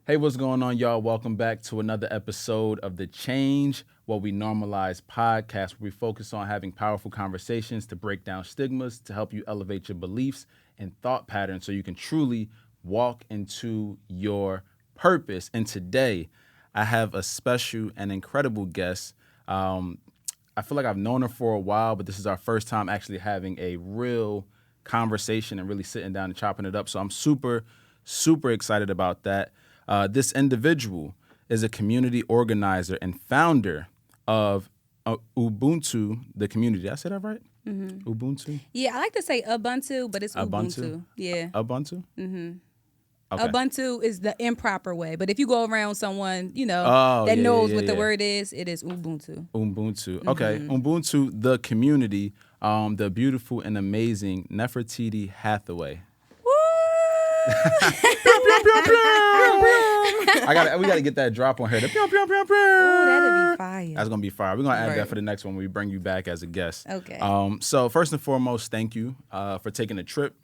Hey, what's going on, y'all? Welcome back to another episode of the Change What We Normalize podcast, where we focus on having powerful conversations to break down stigmas, to help you elevate your beliefs and thought patterns so you can truly walk into your purpose. And today, I have a special and incredible guest. I feel like I've known her for a while, but this is our first time actually having a real conversation and really sitting down and chopping it up. So I'm super excited about that. This individual is a community organizer and founder of Ubuntu, the community. Did I say that right? Mm-hmm. Ubuntu? Yeah, I like to say Ubuntu, but it's Ubuntu. Yeah. Ubuntu? Mm-hmm. Okay. Ubuntu is the improper way, but if you go around someone, that knows what the word is, it is Ubuntu. Ubuntu. Mm-hmm. Okay. Ubuntu, the community, the beautiful and amazing Nefertiti Hathaway. We got to get that drop on here. Oh, that'd be fire. That's gonna be fire. We're gonna add that for the next one when we bring you back as a guest. Okay. So first and foremost, thank you for taking the trip,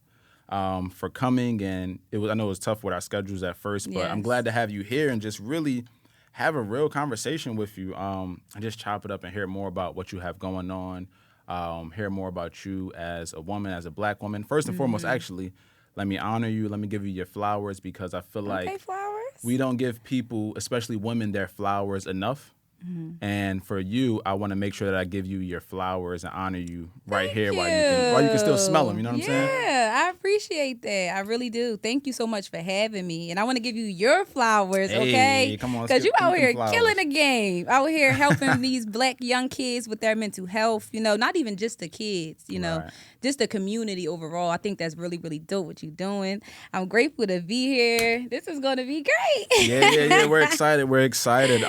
for coming, and I know it was tough with our schedules at first, but I'm glad to have you here and just really have a real conversation with you. And just chop it up and hear more about what you have going on. Hear more about you as a woman, as a Black woman. First and foremost, actually. Let me honor you. Let me give you your flowers because I feel like we don't give people, especially women, their flowers enough. Mm-hmm. And for you, I want to make sure that I give you your flowers and honor you Thank here you. while you can still smell them. You know what I'm saying? Yeah, I appreciate that. I really do. Thank you so much for having me. And I want to give you your flowers, okay? Come on, because you out here flowers. killing the game. Out here helping these Black young kids with their mental health. Not even just the kids, Right. just the community overall. I think that's really, really dope what you're doing. I'm grateful to be here. This is going to be great. Yeah. We're excited.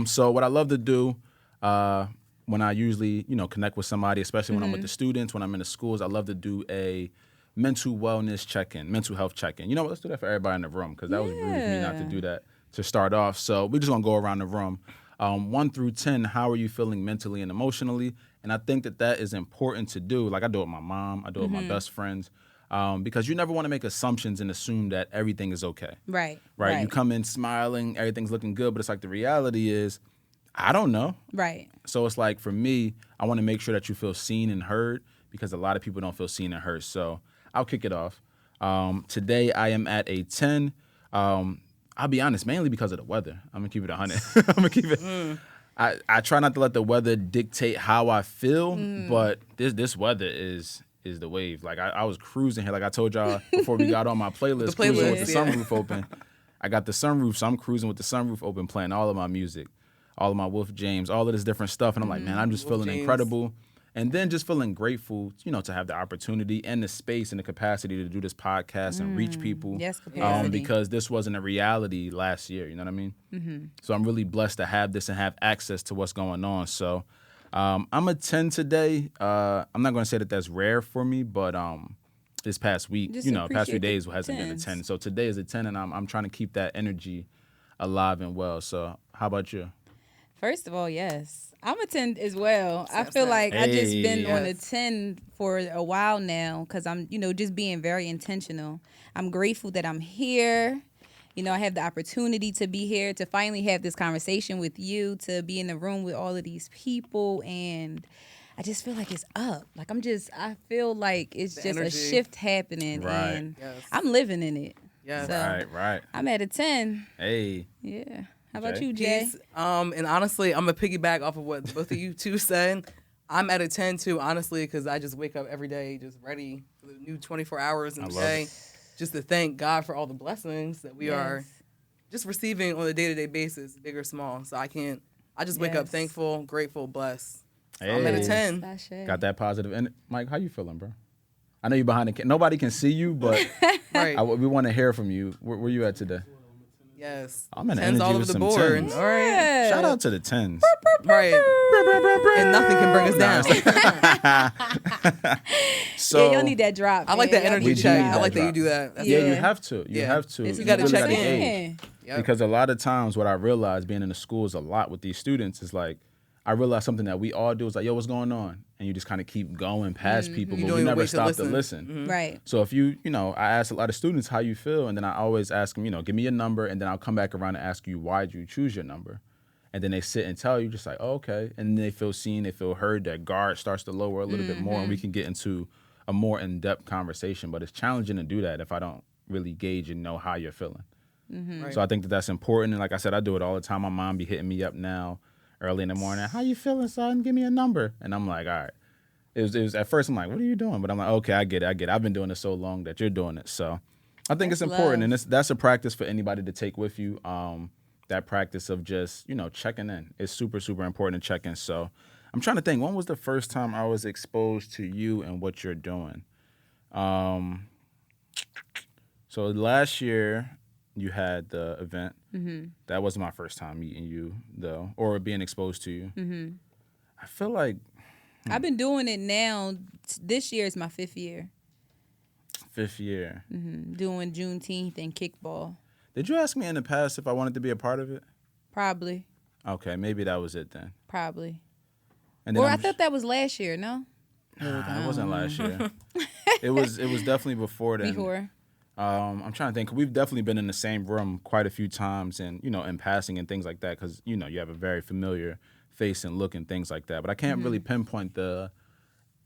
So what I love to do when I usually, connect with somebody, especially when I'm with the students, when I'm in the schools, I love to do a mental wellness check-in, mental health check-in. You know what? Let's do that for everybody in the room because that was rude of me not to do that to start off. So we're just going to go around the room. 1 through 10, how are you feeling mentally and emotionally? And I think that is important to do. Like I do it with my mom. I do it with my best friends. Because you never want to make assumptions and assume that everything is okay. Right. You come in smiling, everything's looking good, but it's like the reality is, I don't know. Right. So it's like for me, I want to make sure that you feel seen and heard because a lot of people don't feel seen and heard. So I'll kick it off. Today I am at a 10. I'll be honest, mainly because of the weather. I'm going to keep it 100. I'm going to keep it. I try not to let the weather dictate how I feel, but this weather is the wave. Like I was cruising here, like I told y'all before we got on my playlist, cruising with the sunroof open. I got the sunroof, so I'm cruising with the sunroof open, playing all of my music, all of my Wolf James, all of this different stuff. And I'm like, man, I'm just feeling incredible. And then just feeling grateful, to have the opportunity and the space and the capacity to do this podcast and reach people. Yes, capacity. Because this wasn't a reality last year, you know what I mean? Mm-hmm. So I'm really blessed to have this and have access to what's going on. So I'm a 10 today. I'm not going to say that that's rare for me, but this past week, past few days hasn't been a 10. So today is a 10, and I'm trying to keep that energy alive and well. So how about you? First of all, yes. I'm a 10 as well. I feel like I just been on a 10 for a while now because I'm, just being very intentional. I'm grateful that I'm here. I have the opportunity to be here, to finally have this conversation with you, to be in the room with all of these people. And I just feel like it's up. Like I feel like it's just energy. A shift happening. Right. And I'm living in it. Yes. So Right. I'm at a 10. Hey. Yeah. How about you, Jay? And honestly, I'm going to piggyback off of what both of you two said. I'm at a 10 too, honestly, because I just wake up every day just ready for the new 24 hours in the day. Just to thank God for all the blessings that we are just receiving on a day-to-day basis, big or small. So I just wake up thankful, grateful, blessed. So I'm at a 10. Got that positive. And Mike, how you feeling, bro? I know you're behind the camera. Nobody can see you, but we want to hear from you. Where you at today? Yes. I'm in 10s energy all over with the some board. 10s. All right. Shout out to the 10s. Right. And nothing can bring us down. So y'all need that drop. I like that energy check. I like that you do that. That's you have to. You have to. You got to check in. Because a lot of times what I realize being in the schools a lot with these students is like, I realized something that we all do is like, yo, what's going on? And you just kind of keep going past people, but don't we even never wait to stop to listen. listen. Right. So if you know, I ask a lot of students how you feel, and then I always ask them, give me your number, and then I'll come back around and ask you, why did you choose your number? And then they sit and tell you, just like, oh, okay. And then they feel seen, they feel heard, their guard starts to lower a little bit more, and we can get into a more in-depth conversation. But it's challenging to do that if I don't really gauge and know how you're feeling. Right. So I think that that's important. And like I said, I do it all the time. My mom be hitting me up now early in the morning. How you feeling, son? Give me a number. And I'm like, all right. It was at first I'm like, what are you doing? But I'm like, okay, I get it. I've been doing it so long that you're doing it. So I think it's important. And that's a practice for anybody to take with you. That practice of just, checking in. It's super, super important to check in. So I'm trying to think, when was the first time I was exposed to you and what you're doing? So last year you had the event. Mm-hmm. That wasn't my first time meeting you, though, or being exposed to you. Mm-hmm. I feel like... I've been doing it now. This year is my 5th year. 5th year. Mm-hmm. Doing Juneteenth and kickball. Did you ask me in the past if I wanted to be a part of it? Probably. Okay, maybe that was it then. Probably. And then I thought that was last year, no? Nah, it wasn't last year. It was definitely before then. Before. I'm trying to think. We've definitely been in the same room quite a few times and, in passing and things like that because, you have a very familiar face and look and things like that. But I can't really pinpoint the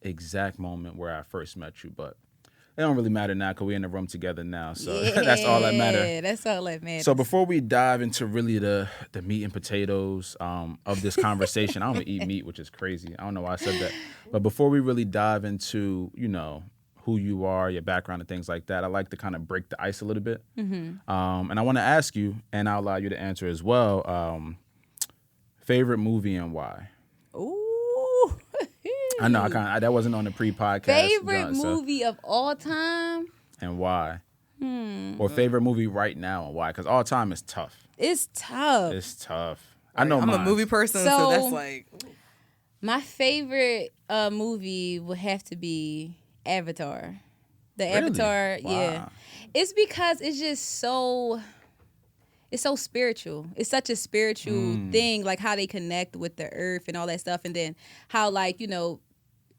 exact moment where I first met you. But it don't really matter now because we're in the room together now. So that's all that matters. Yeah, that's all that matters. So before we dive into really the meat and potatoes of this conversation, I don't even eat meat, which is crazy. I don't know why I said that. But before we really dive into, who you are, your background and things like that, I like to kind of break the ice a little bit. Mm-hmm. And I want to ask you, and I'll allow you to answer as well, favorite movie and why? Ooh. I know, that wasn't on the pre-podcast. Favorite movie of all time? And why? Or favorite movie right now and why? Because all time is tough. It's tough. It's tough. Right. I know I'm a movie person, so that's like... My favorite movie would have to be Avatar. Really? Avatar, wow. yeah. It's because it's just so... It's so spiritual. It's such a spiritual thing, like how they connect with the earth and all that stuff. And then how,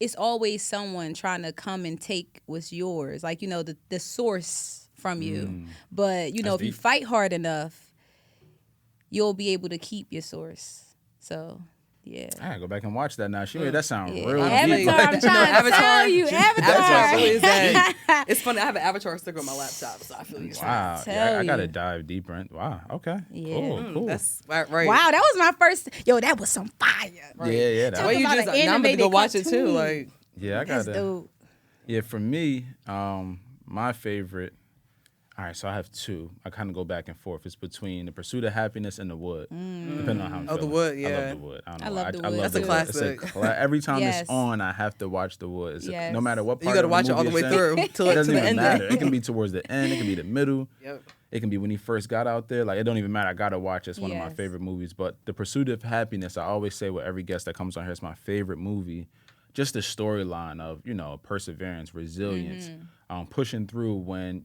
it's always someone trying to come and take what's yours. Like, the source from you. But, if you fight hard enough, you'll be able to keep your source. So, yeah. I gotta go back and watch that now. She made that sound real Avatar, deep. I'm trying to tell you. Avatar. really is that. It's funny. I have an Avatar sticker on my laptop, so I feel you. Wow. Yeah, I gotta dive deeper in. Wow. Okay. Yeah. Cool. That's right. Wow, that was my first. Yo, that was some fire. Right. Yeah. Why you just? Now I'm gonna go watch it too. Like. Yeah, I gotta. Dope. Yeah, for me, my favorite. All right, so I have two. I kind of go back and forth. It's between The Pursuit of Happiness and The Wood, depending on how I'm feeling. The Wood, yeah. I love The Wood. I don't know. I love The Wood. That's a classic. Every time Yes. it's on, I have to watch The Wood. Yes. No matter what part You got to of watch it all the way through it to doesn't the even end. matter. It can be towards the end. It can be the middle. Yep. It can be when he first got out there. Like, it don't even matter. I got to watch it. It's one of my Yes. favorite movies. But The Pursuit of Happiness, I always say with every guest that comes on here, it's my favorite movie. Just the storyline of, perseverance, resilience, pushing through when,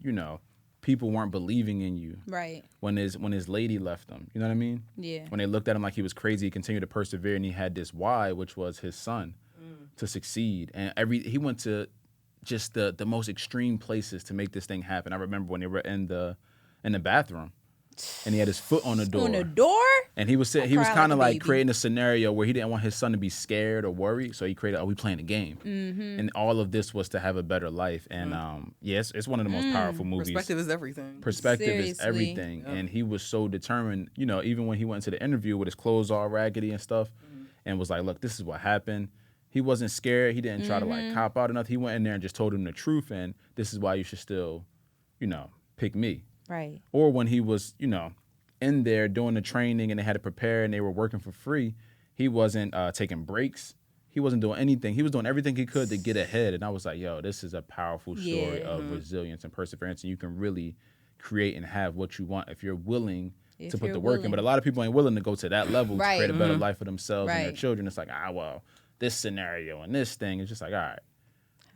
people weren't believing in you. Right. When his lady left him. You know what I mean? Yeah. When they looked at him like he was crazy, he continued to persevere, and he had this why, which was his son, to succeed. And he went to just the most extreme places to make this thing happen. I remember when they were in the bathroom, and he had his foot on the door. On the door? And he was I'll kind cry of like a like baby. creating a scenario where he didn't want his son to be scared or worried, so he created, we playing a game. Mm-hmm. And all of this was to have a better life. And yes, it's one of the most powerful movies. Perspective is everything. Perspective is Seriously. everything. Yep. And he was so determined, even when he went into the interview with his clothes all raggedy and stuff, and was like, look, this is what happened. He wasn't scared. He didn't try to like cop out or nothing. He went in there and just told him the truth, and this is why you should still, pick me. Right. Or when he was, in there doing the training and they had to prepare and they were working for free, he wasn't taking breaks. He wasn't doing anything. He was doing everything he could to get ahead. And I was like, yo, this is a powerful story of resilience and perseverance. And you can really create and have what you want if you're willing to put the work in. But a lot of people ain't willing to go to that level to create a better life for themselves and their children. It's like, well, this scenario and this thing. It's just like, all right.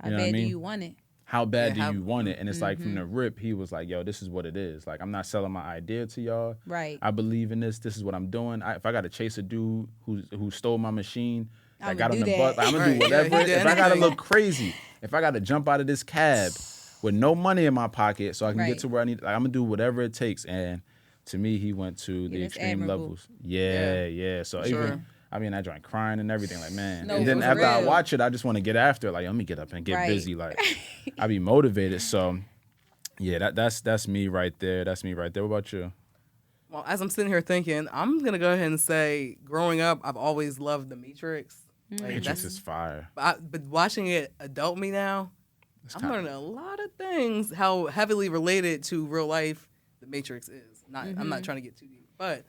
How bad do you want it? how bad do you want it? And it's like from the rip, he was like, yo, this is what it is. Like, I'm not selling my idea to y'all. Right. I believe in this. This is what I'm doing. If I got to chase a dude who stole my machine, I got on the bus, I'm going to do whatever. If I got to look crazy, if I got to jump out of this cab with no money in my pocket so I can get to where I need, like, I'm going to do whatever it takes. And to me, he went to the extreme levels. Yeah. So even... I mean, I joined crying and everything, like, man. No, and then after real. I watch it, I just want to get after it. Like, let me get up and get busy. Like, I be motivated. So, yeah, that's me right there. That's me right there. What about you? Well, as I'm sitting here thinking, I'm going to go ahead and say, growing up, I've always loved The Matrix. Like, Matrix is fire. But watching it adult me now, I'm learning a lot of things, how heavily related to real life The Matrix is. I'm not trying to get too deep, but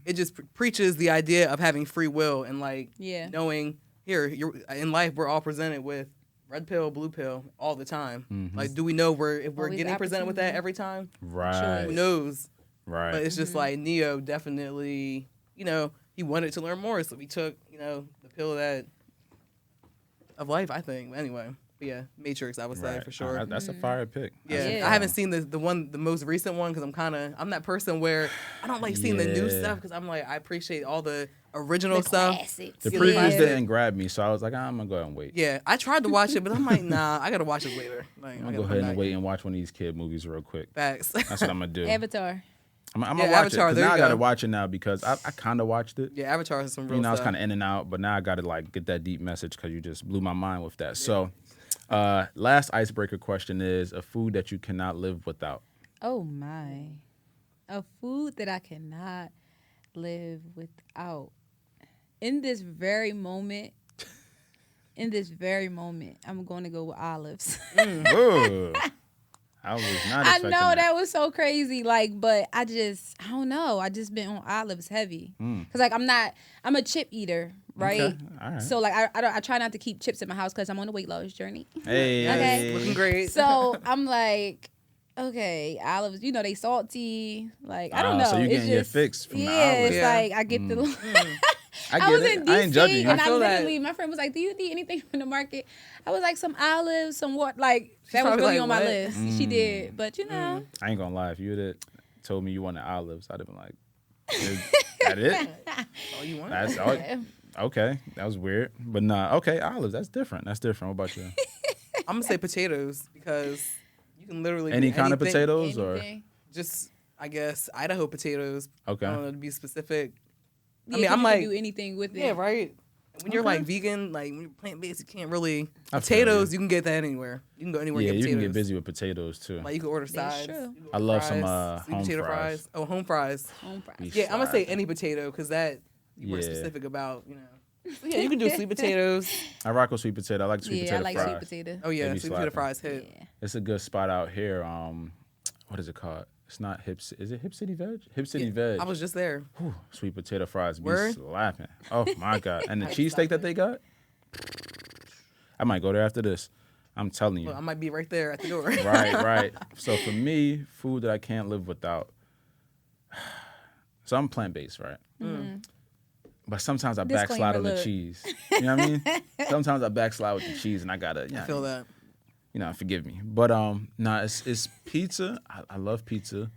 it just preaches the idea of having free will and like knowing you're in life we're all presented with red pill, blue pill all the time. Like, do we know if we're getting presented with that every time? Right. Who knows? Right. But it's just like Neo definitely, he wanted to learn more, so he took, the pill of life, I think. Anyway. But yeah, Matrix, I would say for sure. That's a fire pick. Yeah, I haven't seen the most recent one because I'm that person where I don't like seeing the new stuff because I'm like I appreciate all the original stuff. Classics. The previews didn't grab me, so I was like, I'm gonna go ahead and wait. Yeah, I tried to watch it, but I'm like, nah, I gotta watch it later. Like, I'm gonna go ahead and wait and watch one of these kid movies real quick. Facts. That's what I'm gonna do. Avatar. I'm gonna watch Avatar, it. Now I gotta watch it now because I kind of watched it. Yeah, Avatar has some real stuff. I was kind of in and out, but now I gotta like get that deep message because you just blew my mind with that. Yeah. So. Last icebreaker question is a food that you cannot live without. Oh my. A food that I cannot live without. In this very moment, I'm going to go with olives. Ooh. I was not expecting that was so crazy. Like, but I don't know. I just been on olives heavy. Cause like I'm a chip eater, right? Okay. All right. So like I try not to keep chips in my house cause I'm on a weight loss journey. Hey. Okay. Looking great. So I'm like, okay, olives, they salty. Like, I don't know. So you getting your fix from the olives. It's like I get the... I was in DC I ain't judging you. and I literally, my friend was like, do you need anything from the market? I was like, some olives, some what? Like, that was really on my list. She did. But, I ain't gonna lie. If you would have told me you wanted olives, I'd have been like, is that it? Oh, you want That's all. Okay. That was weird. But nah, okay, olives, that's different. What about you? I'm gonna say potatoes because you can literally any kind of potatoes anything. Or just, I guess, Idaho potatoes. Okay. I don't know, to be specific. Yeah, I mean, I'm like, do anything with it. Yeah, right. When you're like vegan, like when you're plant-based, you can't really. Potatoes, you can get that anywhere. You can go anywhere and get potatoes. Yeah, you can get busy with potatoes too. Like you can order sides. True. I love some sweet home potato fries. Oh, home fries. Yeah, I'm gonna say any potato because that you were specific about, So yeah, you can do sweet potatoes. I rock with sweet potato. I like sweet potato fries. Yeah, I like sweet potato. Oh yeah, sweet potato fries hit. Yeah. It's a good spot out here. What is it called? It's not Is it Hip City Veg? Hip City Veg. I was just there. Whew, sweet potato fries be Word? slapping. Oh my God. And the cheesesteak that they got? I might go there after this. I'm telling you. Well, I might be right there at the door. Right. So for me, food that I can't live without. So I'm plant-based, right? Mm-hmm. But sometimes I backslide on the cheese. You know what I mean? Sometimes I backslide with the cheese and I gotta, I feel that. Forgive me. But it's pizza. I love pizza.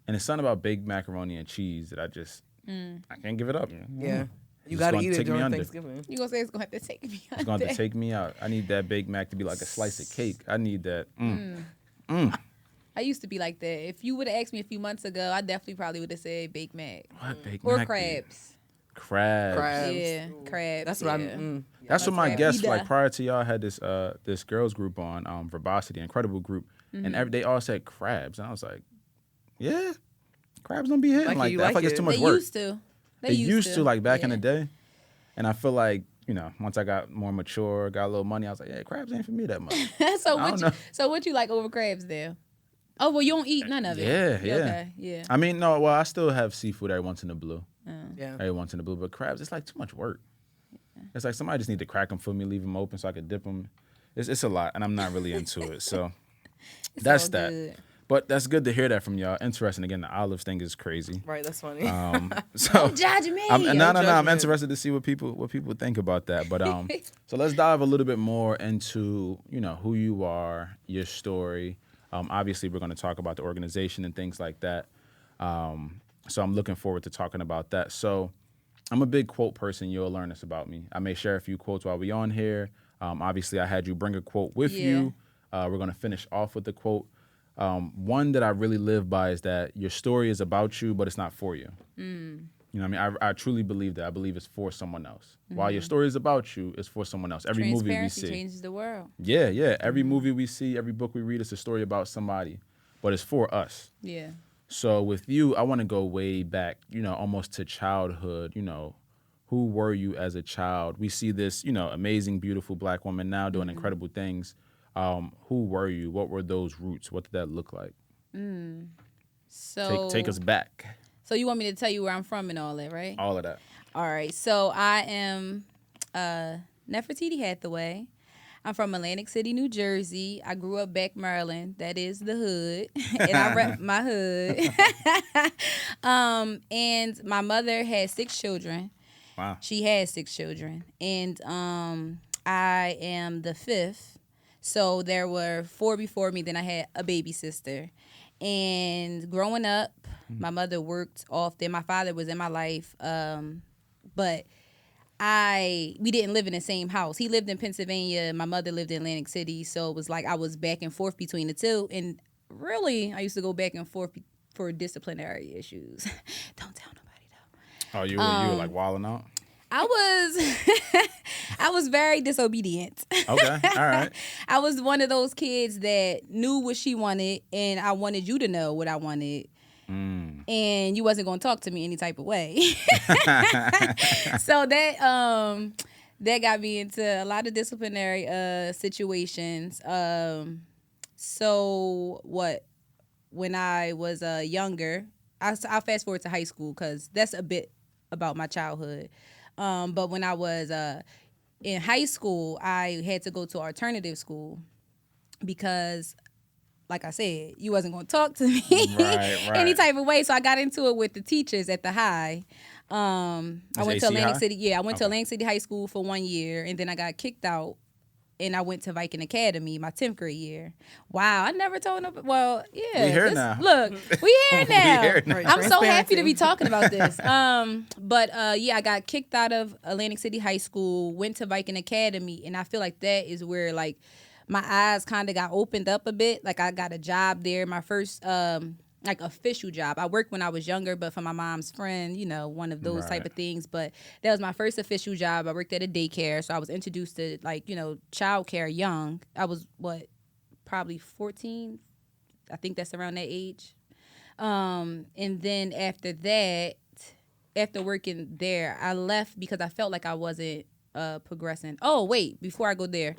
And it's something about baked macaroni and cheese that I can't give it up. Yeah. You got to eat it during Thanksgiving. You going to say it's going to have to take me out. It's going to have to take me out. I need that baked mac to be like a slice of cake. I need that. I used to be like that. If you would have asked me a few months ago, I definitely probably would have said baked mac. What baked or mac? Or crabs. Crabs. Yeah, crabs. That's what I'm. That's what my guests like. Prior to y'all had this this girls group on Verbosity, incredible group, and they all said crabs, and I was like, yeah, crabs don't be hitting like that. I feel like it's too much work. They used to like back in the day, and I feel like once I got more mature, got a little money, I was like, yeah, crabs ain't for me that much. So what you like over crabs there? Oh well, you don't eat none of it. Yeah. Okay, yeah. I mean, no, well, I still have seafood every once in a blue. Yeah. Every once in a blue, but crabs, it's like too much work. Yeah. It's like somebody just need to crack them for me, leave them open so I could dip them. It's a lot, and I'm not really into it. So that's that. But that's good to hear that from y'all. Interesting. Again, the olives thing is crazy. Right, that's funny. So Don't judge me. I'm interested to see what people think about that. But so let's dive a little bit more into, who you are, your story. Obviously, we're going to talk about the organization and things like that. So I'm looking forward to talking about that. So I'm a big quote person. You'll learn this about me. I may share a few quotes while we're on here. Obviously, I had you bring a quote with you. We're going to finish off with the quote. One that I really live by is that your story is about you, but it's not for you. You know what I mean? I truly believe that. I believe it's for someone else. While your story is about you, it's for someone else. Every movie we see changes the world. Yeah. Every movie we see, every book we read, it's a story about somebody, but it's for us. Yeah. So with you, I want to go way back, almost to childhood. Who were you as a child? We see this, amazing, beautiful Black woman now doing incredible things. Who were you? What were those roots? What did that look like? So take us back. So you want me to tell you where I'm from and all that, right? All of that. All right. So I am Nefertiti Hathaway. I'm from Atlantic City, New Jersey. I grew up back Maryland. That is the hood. And I rep my hood. And my mother had 6 children. Wow. She had 6 children. And I am the 5th. So there were 4 before me. Then I had a baby sister. And growing up, my mother worked often. My father was in my life. But we didn't live in the same house. He lived in Pennsylvania. My mother lived in Atlantic City. So it was like I was back and forth between the two. And really, I used to go back and forth for disciplinary issues. Don't tell nobody, though. Oh, you were like wilding out? I was very disobedient. Okay, all right. I was one of those kids that knew what she wanted, and I wanted you to know what I wanted. And you wasn't going to talk to me any type of way. So that got me into a lot of disciplinary situations. So when I was younger, I'll fast forward to high school because that's a bit about my childhood. But when I was in high school, I had to go to alternative school because, like I said, you wasn't going to talk to me any type of way. So I got into it with the teachers at the high. I went to Atlantic City. Yeah, I went to Atlantic City High School for 1 year, and then I got kicked out. And I went to Viking Academy my 10th grade year. Wow, I never told nobody. Well, yeah. We here now. Look, we here now. Right, I'm so happy to be talking about this. But I got kicked out of Atlantic City High School, went to Viking Academy, and I feel like that is where, like, my eyes kind of got opened up a bit. Like, I got a job there, my first official job. I worked when I was younger, but for my mom's friend, one of those type of things. But that was my first official job. I worked at a daycare, so I was introduced to child care young. I was probably 14. I think that's around that age. And then after that, after working there, I left because I felt like I wasn't progressing. Oh, wait, before I go there,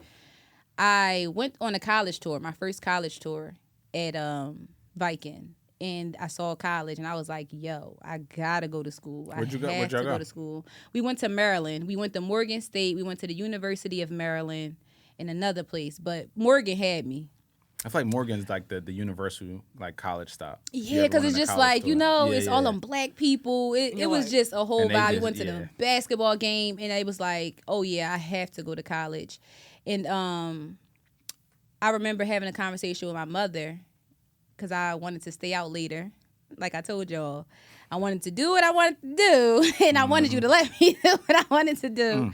I went on a college tour, my first college tour at Viking. And I saw college, and I was like, yo, I got to go to school. Where'd y'all I have to go? go to school. We went to Maryland. We went to Morgan State. We went to the University of Maryland and another place. But Morgan had me. I feel like Morgan's like the universal college stop. Yeah, because it's just like, it's all them black people. It was just a whole vibe. We went to the basketball game, and it was like, oh, yeah, I have to go to college. And I remember having a conversation with my mother, because I wanted to stay out later. Like I told y'all, I wanted to do what I wanted to do, and I wanted you to let me do what I wanted to do.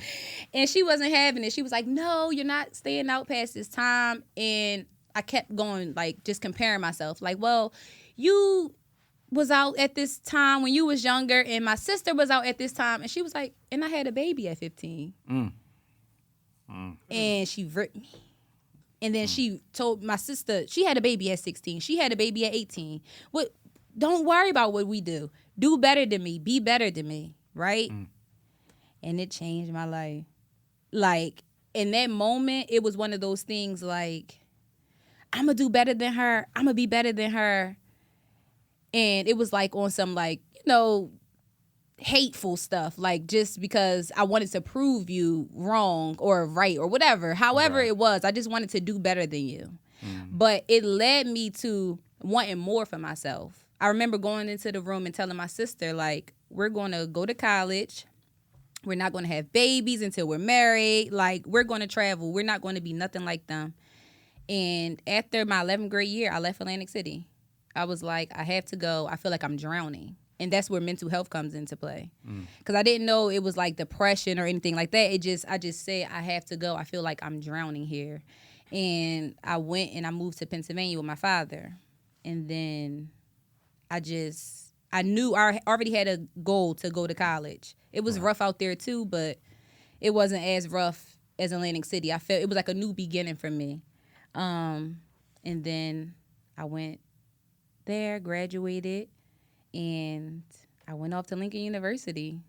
And she wasn't having it. She was like, no, you're not staying out past this time. And I kept going, just comparing myself. Like, well, you was out at this time when you was younger, and my sister was out at this time. And she was like, and I had a baby at 15. And she ripped me. And then she told my sister she had a baby at 16. She had a baby at 18. Don't worry about what we do. Do better than me. Be better than me. Right? And it changed my life. Like, in that moment, it was one of those things like, I'm going to do better than her. I'm going to be better than her. And it was like on some hateful stuff, like just because I wanted to prove you wrong or right or whatever. However it was, I just wanted to do better than you. But it led me to wanting more for myself. I remember going into the room and telling my sister, like, we're going to go to college. We're not going to have babies until we're married. Like, we're going to travel. We're not going to be nothing like them. And after my 11th grade year, I left Atlantic City. I was like, I have to go. I feel like I'm drowning. And that's where mental health comes into play. Because I didn't know it was like depression or anything like that. I just said, I have to go. I feel like I'm drowning here. And I went and I moved to Pennsylvania with my father. And then I knew I already had a goal to go to college. It was rough out there too, but it wasn't as rough as Atlantic City. I felt it was like a new beginning for me. And then I went there, graduated, and I went off to Lincoln University.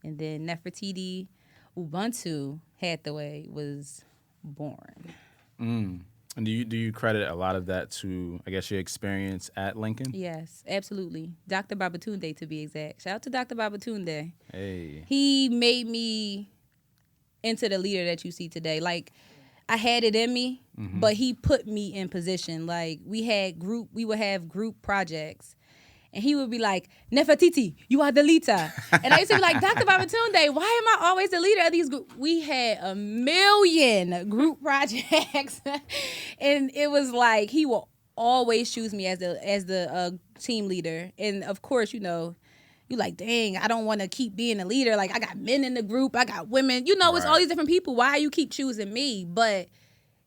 And then Nefertiti Ubuntu Hathaway was born. And do you credit a lot of that to, I guess, your experience at Lincoln? Yes, absolutely. Dr. Babatunde, to be exact. Shout out to Dr. Babatunde. Hey. He made me into the leader that you see today. Like, I had it in me, but he put me in position. Like, we would have group projects. And he would be like, Nefertiti, you are the leader. And I used to be like, Dr. Babatunde, why am I always the leader of these groups? We had 1 million group projects. And it was like, he will always choose me as the team leader. And of course, you know, you're like, dang, I don't want to keep being a leader. Like, I got men in the group, I got women. You know, it's all these different people. Why you keep choosing me? But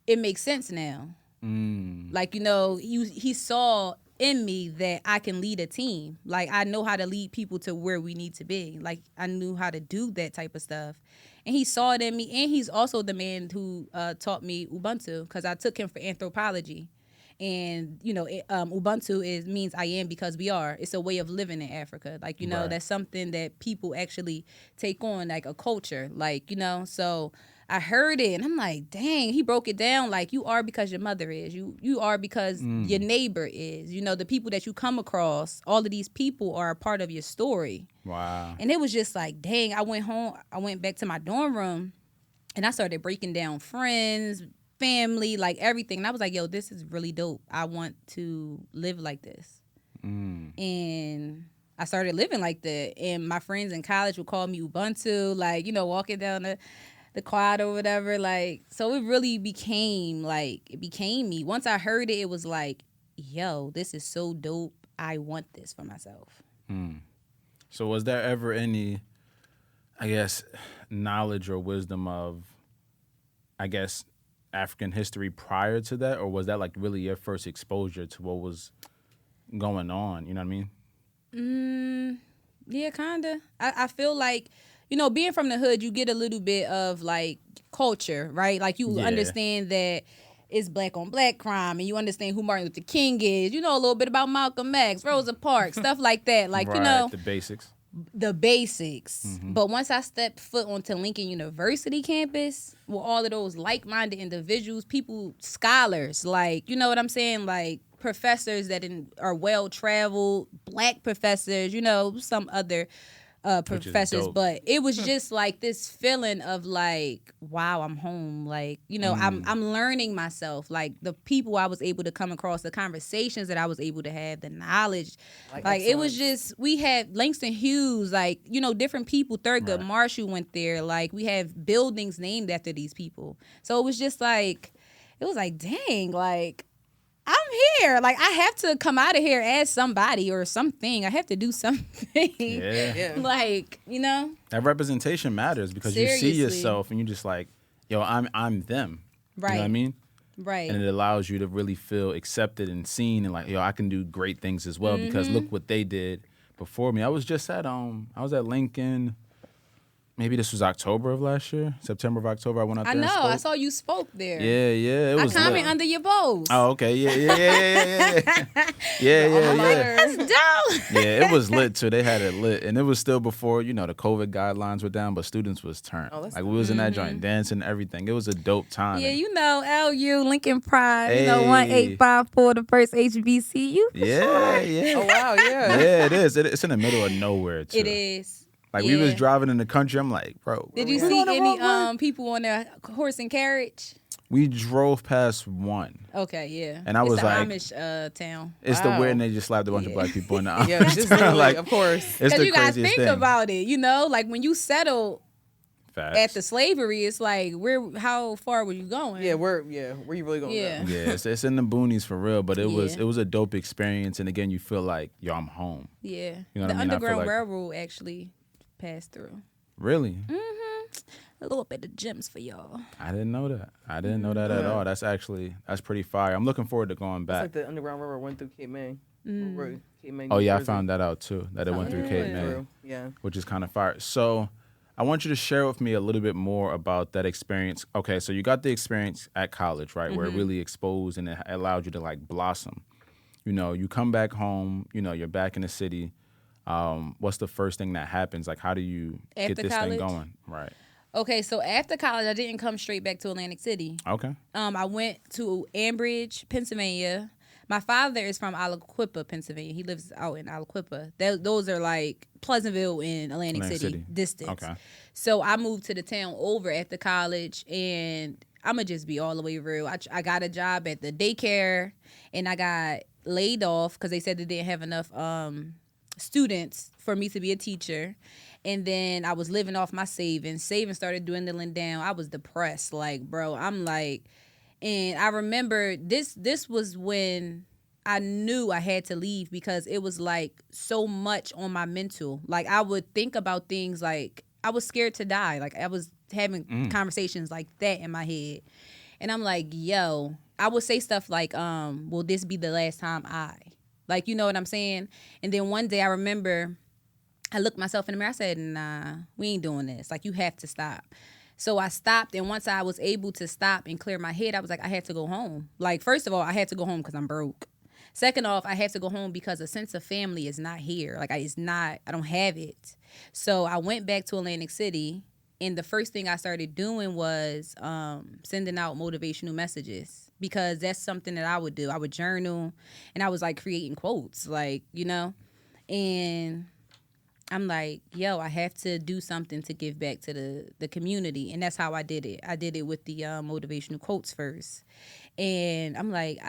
it makes sense now. Like, you know, he saw in me that I can lead a team. Like, I know how to lead people to where we need to be. Like, I knew how to do that type of stuff. And he saw it in me. And he's also the man who taught me Ubuntu, because I took him for anthropology. And, you know, Ubuntu means I am because we are. It's a way of living in Africa. Like, you know, that's something that people actually take on, like a culture. Like, you know, so I heard it and I'm like, dang, he broke it down. Like, you are because your mother is. You are because your neighbor is. You know, the people that you come across, all of these people are a part of your story. Wow. And it was just like, dang, I went back to my dorm room and I started breaking down friends, family, like everything. And I was like, yo, this is really dope. I want to live like this. And I started living like that. And my friends in college would call me Ubuntu, like, you know, walking down the quad or whatever. Like, so it really became me. Once I heard it, it was like, yo, this is so dope. I want this for myself. So was there ever any, I guess, knowledge or wisdom of, I guess, African history prior to that, or was that like really your first exposure to what was going on? You know what I mean? Yeah, kinda. I feel like, you know, being from the hood, you get a little bit of like culture, right? Like, you understand that it's black on black crime, and you understand who Martin Luther King is. You know a little bit about Malcolm X, Rosa Parks, stuff like that. Like, you know, the basics. But once I stepped foot onto Lincoln University campus with all of those like-minded individuals, people, scholars, like, you know what I'm saying? Like, professors that are well-traveled, black professors, you know, some other professors. But it was just like this feeling of like, wow, I'm home. Like, you know, I'm learning myself. Like, the people I was able to come across, the conversations that I was able to have, the knowledge. Like it was just, we had Langston Hughes, like, you know, different people. Thurgood Marshall went there. Like, we have buildings named after these people. So it was just like, it was like, dang, like, I'm here. Like, I have to come out of here as somebody or something. I have to do something. Yeah. Like, you know? That representation matters, because Seriously. you see yourself and you're just like, yo, I'm them. Right. You know what I mean? Right. And it allows you to really feel accepted and seen, and like, yo, I can do great things as well, because look what they did before me. I was just at Lincoln. Maybe this was October of last year, September of October. I went out there. I know. And spoke. I saw you spoke there. Yeah. It was. I comment under your post. Oh, okay. Yeah. That's dope. Yeah, it was lit too. They had it lit, and it was still before, you know, the COVID guidelines were down, but students was turned. Like, we was in that joint dancing and everything. It was a dope time. Yeah, you know, LU, Lincoln Pride, Hey. you know, 1854, the first HBCU. Yeah. Oh, wow, yeah. Yeah, it is. It's in the middle of nowhere too. It is. Like, we was driving in the country. I'm like, bro. Did you see any people on their horse and carriage? We drove past one. Okay, yeah. And I was like, Amish town. It's the weird, and they just slapped a bunch of black people in the Amish. Yeah, just like, of course. It's the you gotta craziest think thing. about it, you know, like when you settle Facts. at the slavery, it's like how far were you going? Yeah, where you really going? Yeah. Yeah, it's in the boonies for real, but it was a dope experience, and again, you feel like, yo, I'm home. Yeah. You know what the I mean? Underground like, Railroad actually passed through. Really? A little bit of gems for y'all. I didn't know that. I didn't know that at all. That's pretty fire. I'm looking forward to going back. It's like the Underground Railroad went through Cape May. Cape May, Oh yeah, Jersey. I found that out too. That it went through Cape May. Yeah. Which is kind of fire. So I want you to share with me a little bit more about that experience. Okay, so you got the experience at college, right, where it really exposed and it allowed you to like blossom. You know, you come back home, you know, you're back in the city. What's the first thing that happens? Like, how do you get this thing going? Right. Okay, so after college, I didn't come straight back to Atlantic City. Okay. I went to Ambridge, Pennsylvania. My father is from Aliquippa, Pennsylvania. He lives out in Aliquippa. Those are like Pleasantville and Atlantic City distance. Okay. So I moved to the town over after college, and I'm going to just be all the way real. I got a job at the daycare, and I got laid off because they said they didn't have enough students for me to be a teacher. And then I was living off my savings. Savings started dwindling down. I was depressed. Like, bro, I'm like, and I remember this was when I knew I had to leave because it was like so much on my mental. Like I would think about things like I was scared to die. Like I was having conversations like that in my head. And I'm like, yo, I would say stuff like, will this be the last time like, you know what I'm saying? And then one day I remember I looked myself in the mirror. I said, nah, we ain't doing this. Like, you have to stop. So I stopped. And once I was able to stop and clear my head, I was like, I had to go home. Like, first of all, I had to go home because I'm broke. Second off, I had to go home because a sense of family is not here. Like, I don't have it. So I went back to Atlantic City. And the first thing I started doing was sending out motivational messages because that's something that I would do. I would journal and I was like creating quotes, like, you know, and I'm like, yo, I have to do something to give back to the community. And that's how I did it. I did it with the motivational quotes first. And I'm like,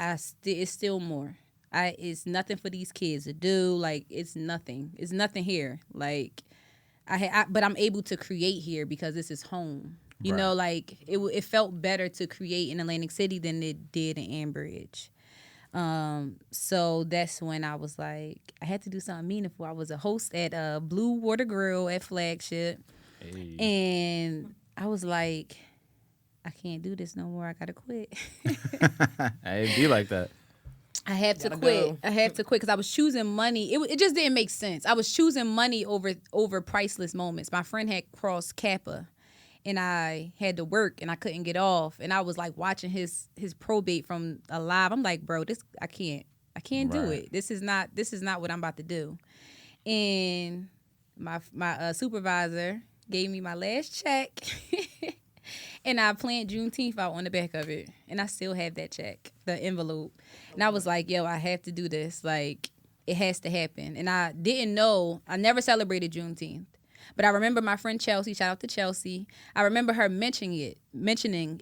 it's still more. It's nothing for these kids to do. Like, it's nothing. It's nothing here. Like, but I'm able to create here because this is home. You know, like, it felt better to create in Atlantic City than it did in Ambridge. So that's when I was like, I had to do something meaningful. I was a host at Blue Water Grill at Flagship. Hey. And I was like, I can't do this no more. I gotta quit. It'd be like that. I had to quit. I had to quit because I was choosing money. It just didn't make sense. I was choosing money over priceless moments. My friend had crossed Kappa. And I had to work and I couldn't get off. And I was like watching his probate from alive. I'm like, bro, I can't do it. This is not what I'm about to do. And my supervisor gave me my last check and I planned Juneteenth out on the back of it. And I still have that check, the envelope. And I was like, yo, I have to do this. Like, it has to happen. And I didn't know, I never celebrated Juneteenth. But I remember my friend Chelsea, shout out to Chelsea. I remember her mentioning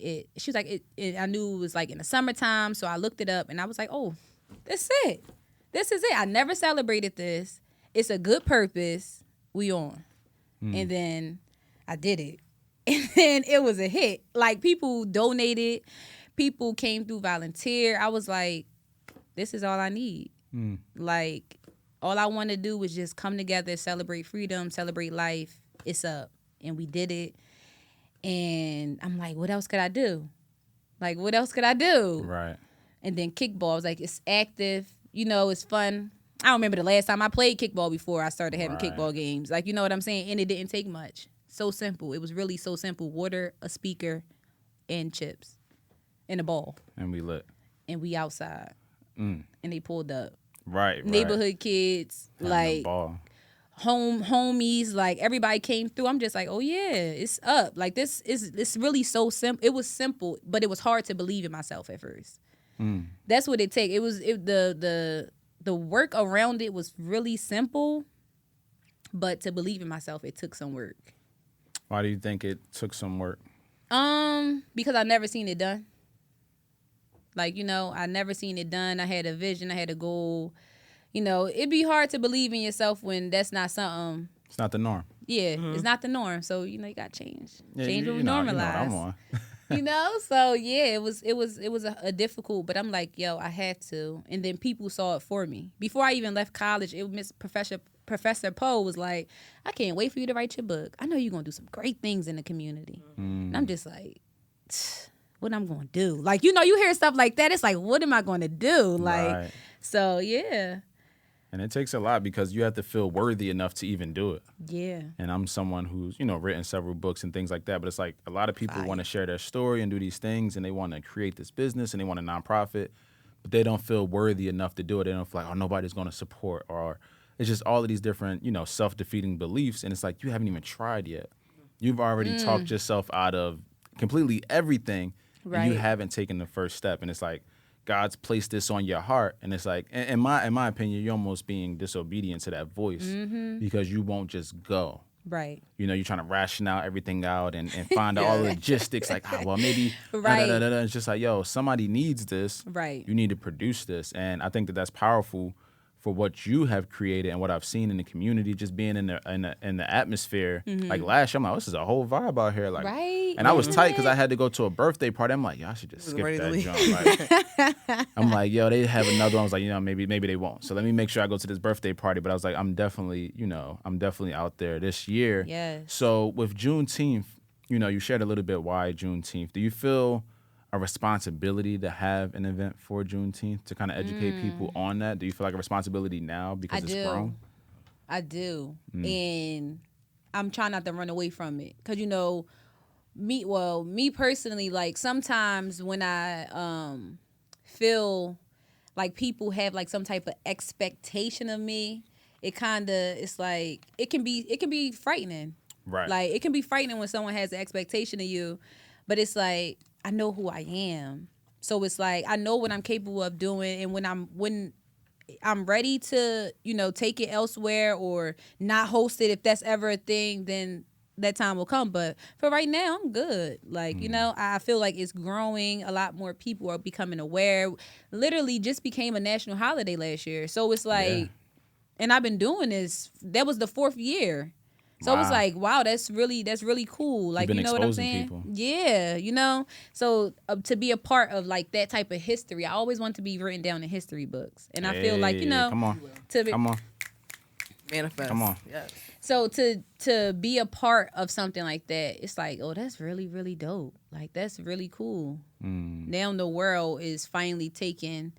it. She was like, I knew it was like in the summertime, so I looked it up and I was like, oh, that's it. This is it. I never celebrated this. It's a good purpose. We on. And then I did it. And then it was a hit. Like, people donated. People came through volunteer. I was like, this is all I need. Like, all I want to do was just come together, celebrate freedom, celebrate life. It's up. And we did it. And I'm like, what else could I do? Like, what else could I do? Right. And then kickball. I was like, it's active. You know, it's fun. I don't remember the last time I played kickball before I started having kickball games. Like, you know what I'm saying? And it didn't take much. So simple. It was really so simple. Water, a speaker, and chips. And a ball. And we lit. And we outside. And they pulled up. Right. Neighborhood kids, having like homies, like everybody came through. I'm just like, oh yeah, it's up. Like, it's really so simple. It was simple, but it was hard to believe in myself at first. That's what it take. The work around it was really simple, but to believe in myself, it took some work. Why do you think it took some work? Because I never seen it done. Like, I never seen it done. I had a vision. I had a goal. It'd be hard to believe in yourself when that's not something. It's not the norm. Yeah, it's not the norm. So, you got to change. Yeah, change what we normalize. I'm on. So yeah, it was a difficult, but I'm like, yo, I had to. And then people saw it for me. Before I even left college, Professor Poe was like, I can't wait for you to write your book. I know you're going to do some great things in the community. And I'm just like, what I'm going to do? Like, you hear stuff like that. It's like, what am I going to do? Like, right. So yeah. And it takes a lot because you have to feel worthy enough to even do it. Yeah. And I'm someone who's, written several books and things like that. But it's like a lot of people want to share their story and do these things and they want to create this business and they want a nonprofit, but they don't feel worthy enough to do it. They don't feel like, oh, nobody's going to support, or it's just all of these different, self-defeating beliefs. And it's like, you haven't even tried yet. You've already talked yourself out of completely everything. Right. And you haven't taken the first step. And it's like, God's placed this on your heart, and it's like, in my opinion, you're almost being disobedient to that voice because you won't just go. Right. You're trying to ration out everything out and find out all the logistics. Like, well, maybe. Right. It's just like, yo, somebody needs this. Right. You need to produce this, and I think that that's powerful for what you have created and what I've seen in the community, just being in the atmosphere. Like last year, I'm like, this is a whole vibe out here. Like, right. And I was tight because I had to go to a birthday party. I'm like, yo, I should just skip that jump. Like, I'm like, yo, they have another one. I was like, maybe they won't. So let me make sure I go to this birthday party. But I was like, I'm definitely out there this year. Yes. So with Juneteenth, you shared a little bit why Juneteenth. Do you feel a responsibility to have an event for Juneteenth to kind of educate people on that? Do you feel like a responsibility now because it's grown? I do. And I'm trying not to run away from it. Because, me personally, like sometimes when I feel like people have like some type of expectation of me, it's like, it can be frightening. Right. Like it can be frightening when someone has an expectation of you, but it's like, I know who I am. So it's like, I know what I'm capable of doing. And when I'm ready to, take it elsewhere or not host it, if that's ever a thing, then that time will come. But for right now, I'm good. Like, I feel like it's growing. A lot more people are becoming aware. Literally just became a national holiday last year. So it's like, and I've been doing this. That was the 4th year. So it was like, wow, that's really cool. Like, you know what I'm saying? People. Yeah, So to be a part of like that type of history, I always want to be written down in history books. And I feel like, come on. Manifest. Come on. Yes. So to be a part of something like that, it's like, oh, that's really, really dope. Like, that's really cool. Now the world is finally taking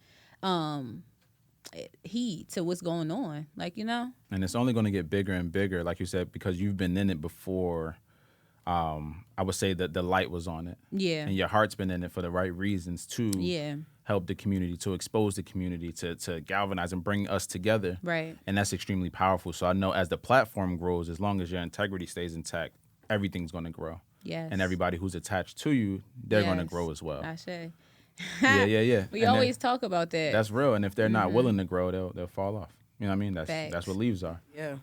heed to what's going on, like, and it's only going to get bigger and bigger, like you said, because you've been in it before. I would say that the light was on it, and your heart's been in it for the right reasons to help the community, to expose the community, to galvanize and bring us together, right? And that's extremely powerful. So I know as the platform grows, as long as your integrity stays intact, everything's going to grow. Yes. And everybody who's attached to you, they're going to grow as well. I say. Yeah. We always talk about that. That's real. And if they're not willing to grow, they'll fall off. You know what I mean? That's what leaves are. Yeah.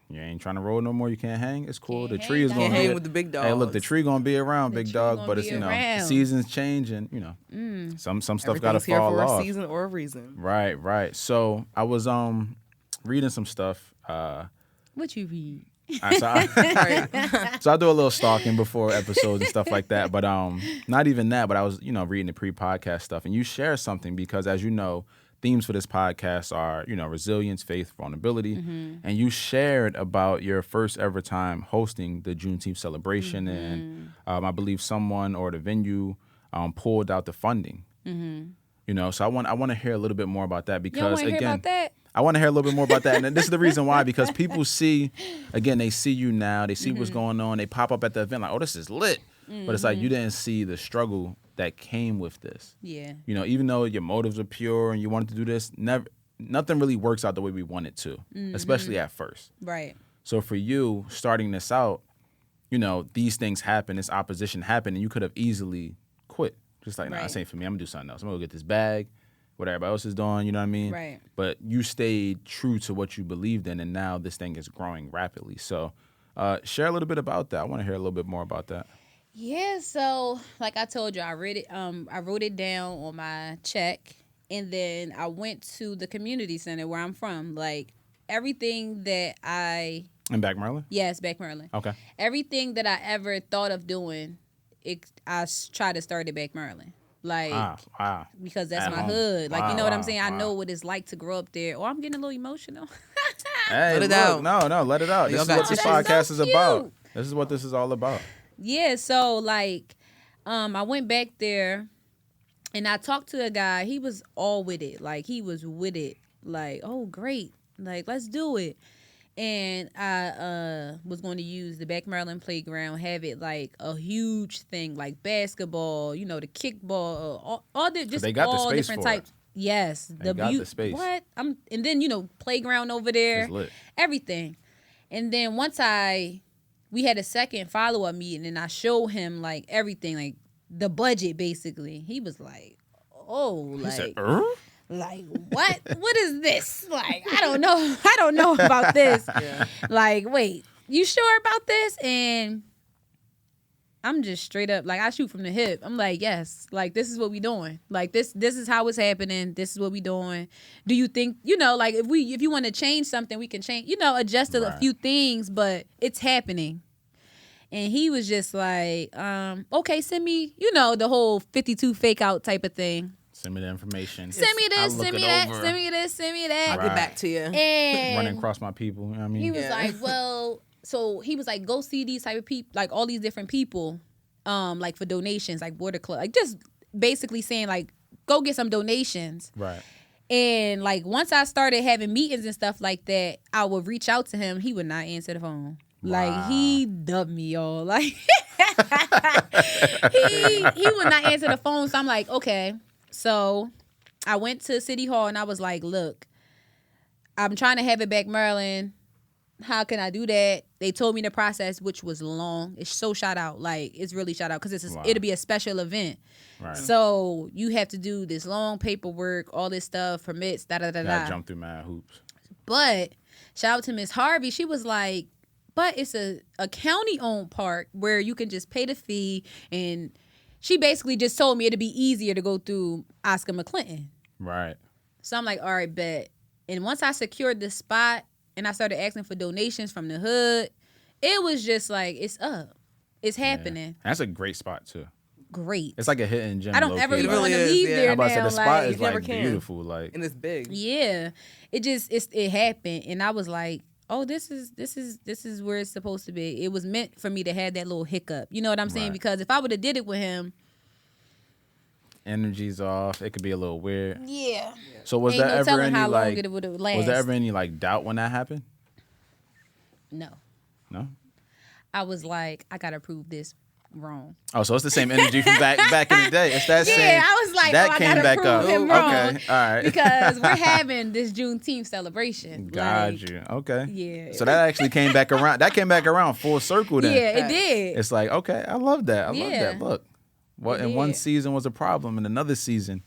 You ain't trying to roll no more. You can't hang. It's cool. Can't the tree is going to hang with the big dogs. Hey, look, the tree going to be around, big dog. But it's seasons change, and some stuff got to fall here for off. A season or a reason. Right. So I was reading some stuff. What you read? So I do a little stalking before episodes and stuff like that. But not even that. But I was reading the pre-podcast stuff, and you share something because, as you know, themes for this podcast are resilience, faith, vulnerability, and you shared about your first ever time hosting the Juneteenth celebration, and I believe someone or the venue pulled out the funding. So I want to hear a little bit more about that because I want to hear a little bit more about that. And this is the reason why, because people see, again, they see you now, they see what's going on, they pop up at the event like, oh, this is lit. But it's like you didn't see the struggle that came with this. Yeah. Even though your motives are pure and you wanted to do this, nothing really works out the way we want it to, especially at first. Right. So for you, starting this out, these things happen, this opposition happened, and you could have easily quit. Just like, nah, this ain't for me. I'm going to do something else. I'm going to go get this bag, what everybody else is doing, you know what I mean? Right. But you stayed true to what you believed in, and now this thing is growing rapidly. So share a little bit about that. I want to hear a little bit more about that. Yeah, so like I told you, I wrote it down on my check, and then I went to the community center where I'm from. Like everything that in Back Maryland? Yes, Back Maryland. Okay. Everything that I ever thought of doing, I tried to start at Back Maryland. Like, wow. Because that's At my home. hood. Like, you know what I'm saying? I Wow. know what it's like to grow up there. Oh, I'm getting a little emotional. Hey, Let it look, out. No, let it out. This is got what this tissues. podcast so is about. cute. This is what this is all about. Yeah, so like, I went back there and I talked to a guy. He was all with it. Like, he was with it. Like, oh, great. Like, let's do it. And I was going to use the Back Maryland playground, have it like a huge thing, like basketball, you know, the kickball, all the just they got the all space different for it. types. Yes, They got the space. What? And then playground over there, It's lit. everything. And then once we had a second follow up meeting, and I showed him like everything, like the budget basically. He was like, "Oh, He like." said, Like, what is this? Like, I don't know about this. Yeah. Like, wait, you sure about this? And I'm just straight up, like, I shoot from the hip. I'm like, yes, like, this is what we doing. Like, this is how it's happening. This is what we doing. Do you think, like, if you want to change something, we can change, adjust a Right. few things, but it's happening. And he was just like, okay, send me, the whole 52 fake out type of thing. send me the information. Send me I'll this, look send me it that, over. send me this, send me that. I'll get back to you. And Running across my people. You know what I mean? he was Yeah. like, well, so he was like, go see these type of people, like all these different people, like for donations, like Border Club, like just basically saying like, go get some donations. Right. And like once I started having meetings and stuff like that, I would reach out to him. He would not answer the phone. Like Wow. he dubbed me, y'all. Like he would not answer the phone. So I'm like, okay. So I went to City Hall and I was like, look, I'm trying to have it back Maryland. How can I do that? They told me the process, which was long. It's so shot out. Like, it's really shot out because Wow. it'll be a special event. Right. So you have to do this long paperwork, all this stuff, permits, Gotta da. jump through mad hoops. But shout out to Miss Harvey. She was like, but it's a county-owned park where you can just pay the fee. And she basically just told me it'd be easier to go through Oscar McClinton. Right. So I'm like, all right, bet. And once I secured the spot and I started asking for donations from the hood, it was just like, it's up. It's happening. Yeah. That's a great spot too. Great. It's like a hidden gem. I don't ever located. even want to really is, leave yeah. there I'm about to say now. the spot Like, is You never like can. beautiful. Like And it's big. yeah. It happened. And I was like, oh, this is where it's supposed to be. It was meant for me to have that little hiccup. You know what I'm saying? Right. Because if I would have did it with him, energy's off. It could be a little weird. yeah. So was Ain't there no ever telling any how long like it would have lasted. was there ever any like doubt when that happened? No. No. I was like, I gotta prove this wrong. Oh, so it's the same energy from back in the day. It's that same. Yeah, I was like, that oh, I came gotta back prove up. him wrong. Okay, all right. Because we're having this Juneteenth celebration. Got Like, you. Okay. Yeah. So that actually came back around. That came back around full circle then. Yeah, it did. It's like, okay, I love that. I love Yeah. that. Look, what It in one did. season was a problem, and another season,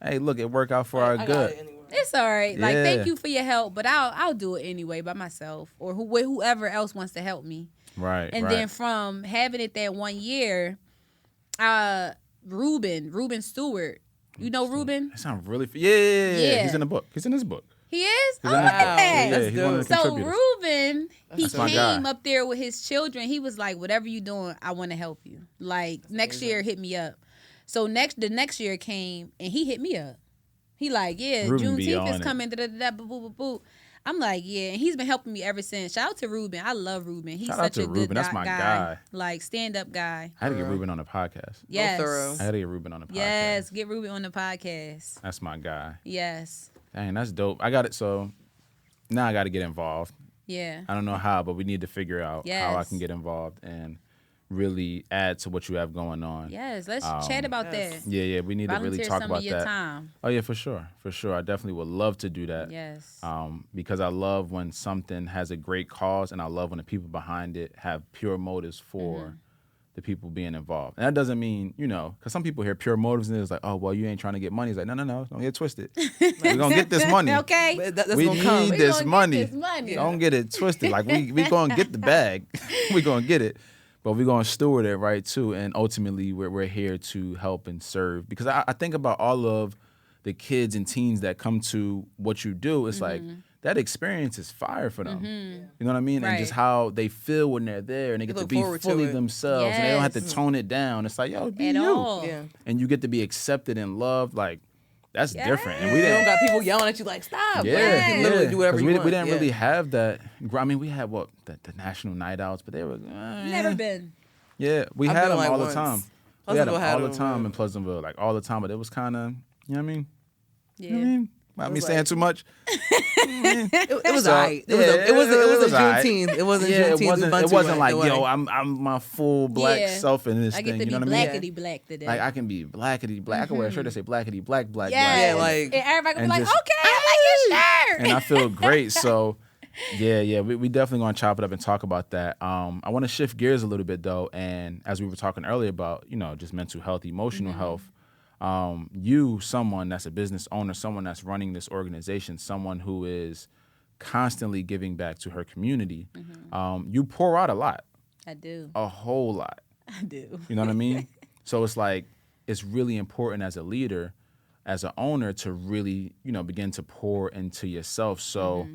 hey, look, it worked out for our I got good. it anyway. It's all right. Like, Yeah. thank you for your help, but I'll do it anyway by myself or whoever else wants to help me. Right. And right. then from having it that 1 year, Ruben Stewart, you know Ruben? That sounds really. Yeah. Yeah. He's in the book. He's in this book. He is. He's Oh, in look this book. at that. Yeah, That's he's one of the dope. So contributors. Ruben, he That's my guy. came up there with his children. He was like, "Whatever you doing, I want to help you. Like next year, hit me up." So the next year came and he hit me up. He like, "Yeah, Ruben be Juneteenth on is it. coming." Da, da, da, da, boo, boo, boo, boo. I'm like, yeah, and he's been helping me ever since. Shout out to Ruben. I love Ruben. He's Shout out such to a good Ruben. That's my guy. Like stand up guy. I had to get Ruben on the podcast. Yes. thorough. I had to get Ruben on the podcast. Yes, get Ruben on the podcast. That's my guy. Yes. Dang, that's dope. I got it. So now I got to get involved. Yeah. I don't know how, but we need to figure out how I Yes. can get involved and really add to what you have going on. Yes. Let's chat about Yes. that. Yeah, we need to really Volunteer talk some about of your that. time. Oh yeah, for sure. I definitely would love to do that. Yes. Because I love when something has a great cause, and I love when the people behind it have pure motives for Mm-hmm. the people being involved. And that doesn't mean, because some people hear pure motives and it's like, oh, well, you ain't trying to get money. It's like, no, don't get twisted. We're going to get this money. Okay. But that's We gonna come. need We this gonna get money. this money. Don't get it twisted. Like, we going to get the bag. We going to get it. but we're going to steward it right too. And ultimately, we're here to help and serve. Because I think about all of the kids and teens that come to what you do. It's like that experience is fire for them. You know what I mean? Right. And just how they feel when they're there and they get to be fully themselves and they don't have to tone it down. It's like, yo, be At you. all. Yeah. And you get to be accepted and loved. Like, that's different. And we You don't didn't got people yelling at you like, stop. Yeah, Like, you can literally do whatever you want. We didn't really have that. I mean, we had the national night outs, but they were Never been. Yeah, we I've had been them like all once. the time. We had them Pleasantville all had the time them. in Pleasantville, like all the time. But it was kind of, you know what I mean? Yeah. You know what I mean? Might be saying like- too much. It was So, alright. yeah, It was a alright. Juneteenth. It wasn't Yeah, Juneteenth. it wasn't like, away. yo, I'm my full black Yeah. self in this I thing. get to You be know what I mean? blackety black today. Like I can be blackety black. I can wear a shirt that say blackety black black yes. black. like- and everybody can and be like, just- okay, I like your shirt. And I feel great. So, yeah, we definitely gonna chop it up and talk about that. I want to shift gears a little bit though, and as we were talking earlier about, just mental health, emotional health. You, someone that's a business owner, someone that's running this organization, someone who is constantly giving back to her community. You pour out a lot, I do. a whole lot. I do. You know what I mean? So it's like it's really important as a leader, as an owner, to really, begin to pour into yourself. So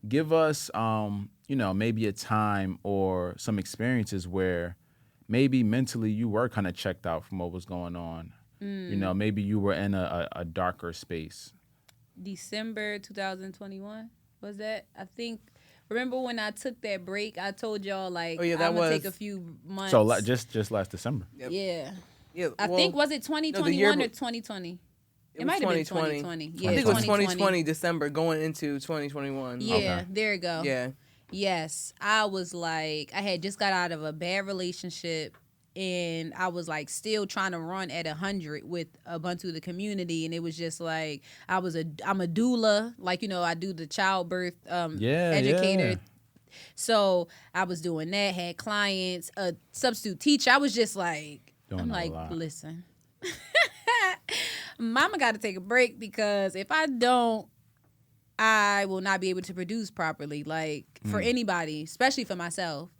give us, maybe a time or some experiences where maybe mentally you were kind of checked out from what was going on. Maybe you were in a darker space. December 2021 was that? I think. Remember when I took that break? I told y'all like I'm gonna take a few months. So just last December. Yep. Yeah. Yeah, I think was it 2021 or 2020? It might have been 2020. Yeah, I think it was 2020. 2020 December going into 2021. Yeah, Okay. there you go. Yeah. Yes, I was like, I had just got out of a bad relationship, and I was like still trying to run at 100 with Ubuntu the community, and it was just like I'm a doula, like I do the childbirth educator. Yeah. So I was doing that, had clients, a substitute teacher. I was just like, Doing I'm a like, lot. listen, mama got to take a break because if I don't, I will not be able to produce properly, like for anybody, especially for myself.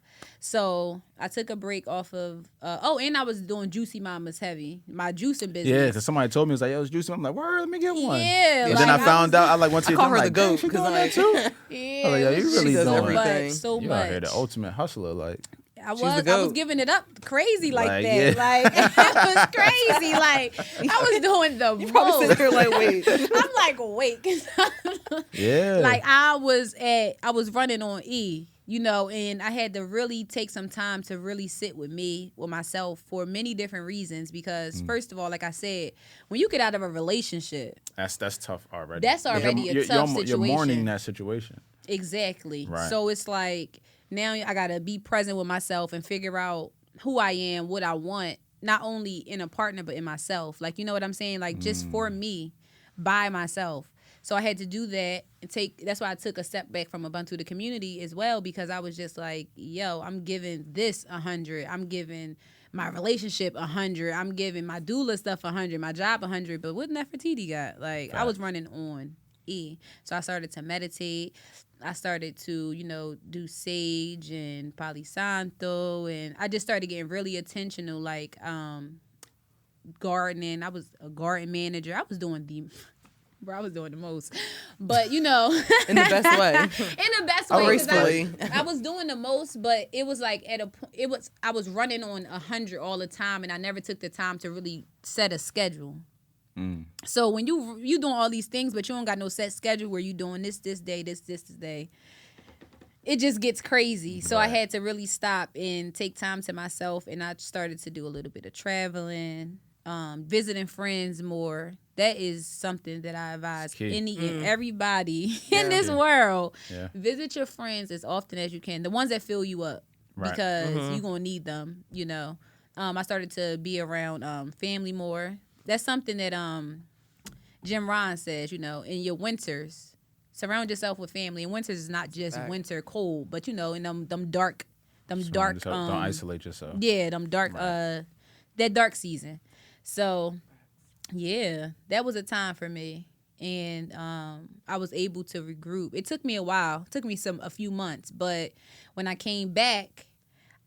So I took a break off of, and I was doing Juicy Mamas heavy, my juicing business. Yeah, because somebody told me, it was like, yo, it's juicy. I'm like, word, let me get one. Yeah. And then I found out, I went to I call I'm her like, the goat "Dang, she because doing I that too? Yeah, I was like, yo, it you was really She does doing everything. so You much. out here the ultimate hustler, like. I the was goat. giving it up crazy like Like, that. yeah. Like it was crazy. Like I was doing the most. Probably sitting here like, wait. I'm like, wait. 'Cause Yeah. like I was running on E, and I had to really take some time to really sit with myself for many different reasons. Because first of all, like I said, when you get out of a relationship, That's tough already. That's already a tough You're situation. mourning that situation. exactly. Right. So it's like now I gotta be present with myself and figure out who I am, what I want, not only in a partner but in myself. Like, you know what I'm saying? Like just for me, by myself. So I had to do that and that's why I took a step back from Ubuntu the community as well, because I was just like, yo, I'm giving this 100. I'm giving my relationship 100. I'm giving my doula stuff 100, my job 100. But what Nefertiti got? Like, I was running on E. So I started to meditate. I started to, do sage and Palo Santo, and I just started getting really intentional, like gardening. I was a garden manager. I was doing the most, but In the best way. in the best way, 'cause Gracefully. I was doing the most, but it was like I was running on 100 all the time, and I never took the time to really set a schedule. So when you doing all these things, but you don't got no set schedule where you doing this day, this day, it just gets crazy. So I had to really stop and take time to myself, and I started to do a little bit of traveling, visiting friends more. That is something that I advise any and everybody in this world. Yeah. Visit your friends as often as you can, the ones that fill you up, Right. because you're gonna need them. I started to be around family more. That's something that Jim Rohn says, in your winters, surround yourself with family. And winters is not just winter cold, but in them dark Don't isolate yourself. yeah, them dark that dark season. So yeah, that was a time for me. And I was able to regroup. It took me a while. It took me a few months, but when I came back,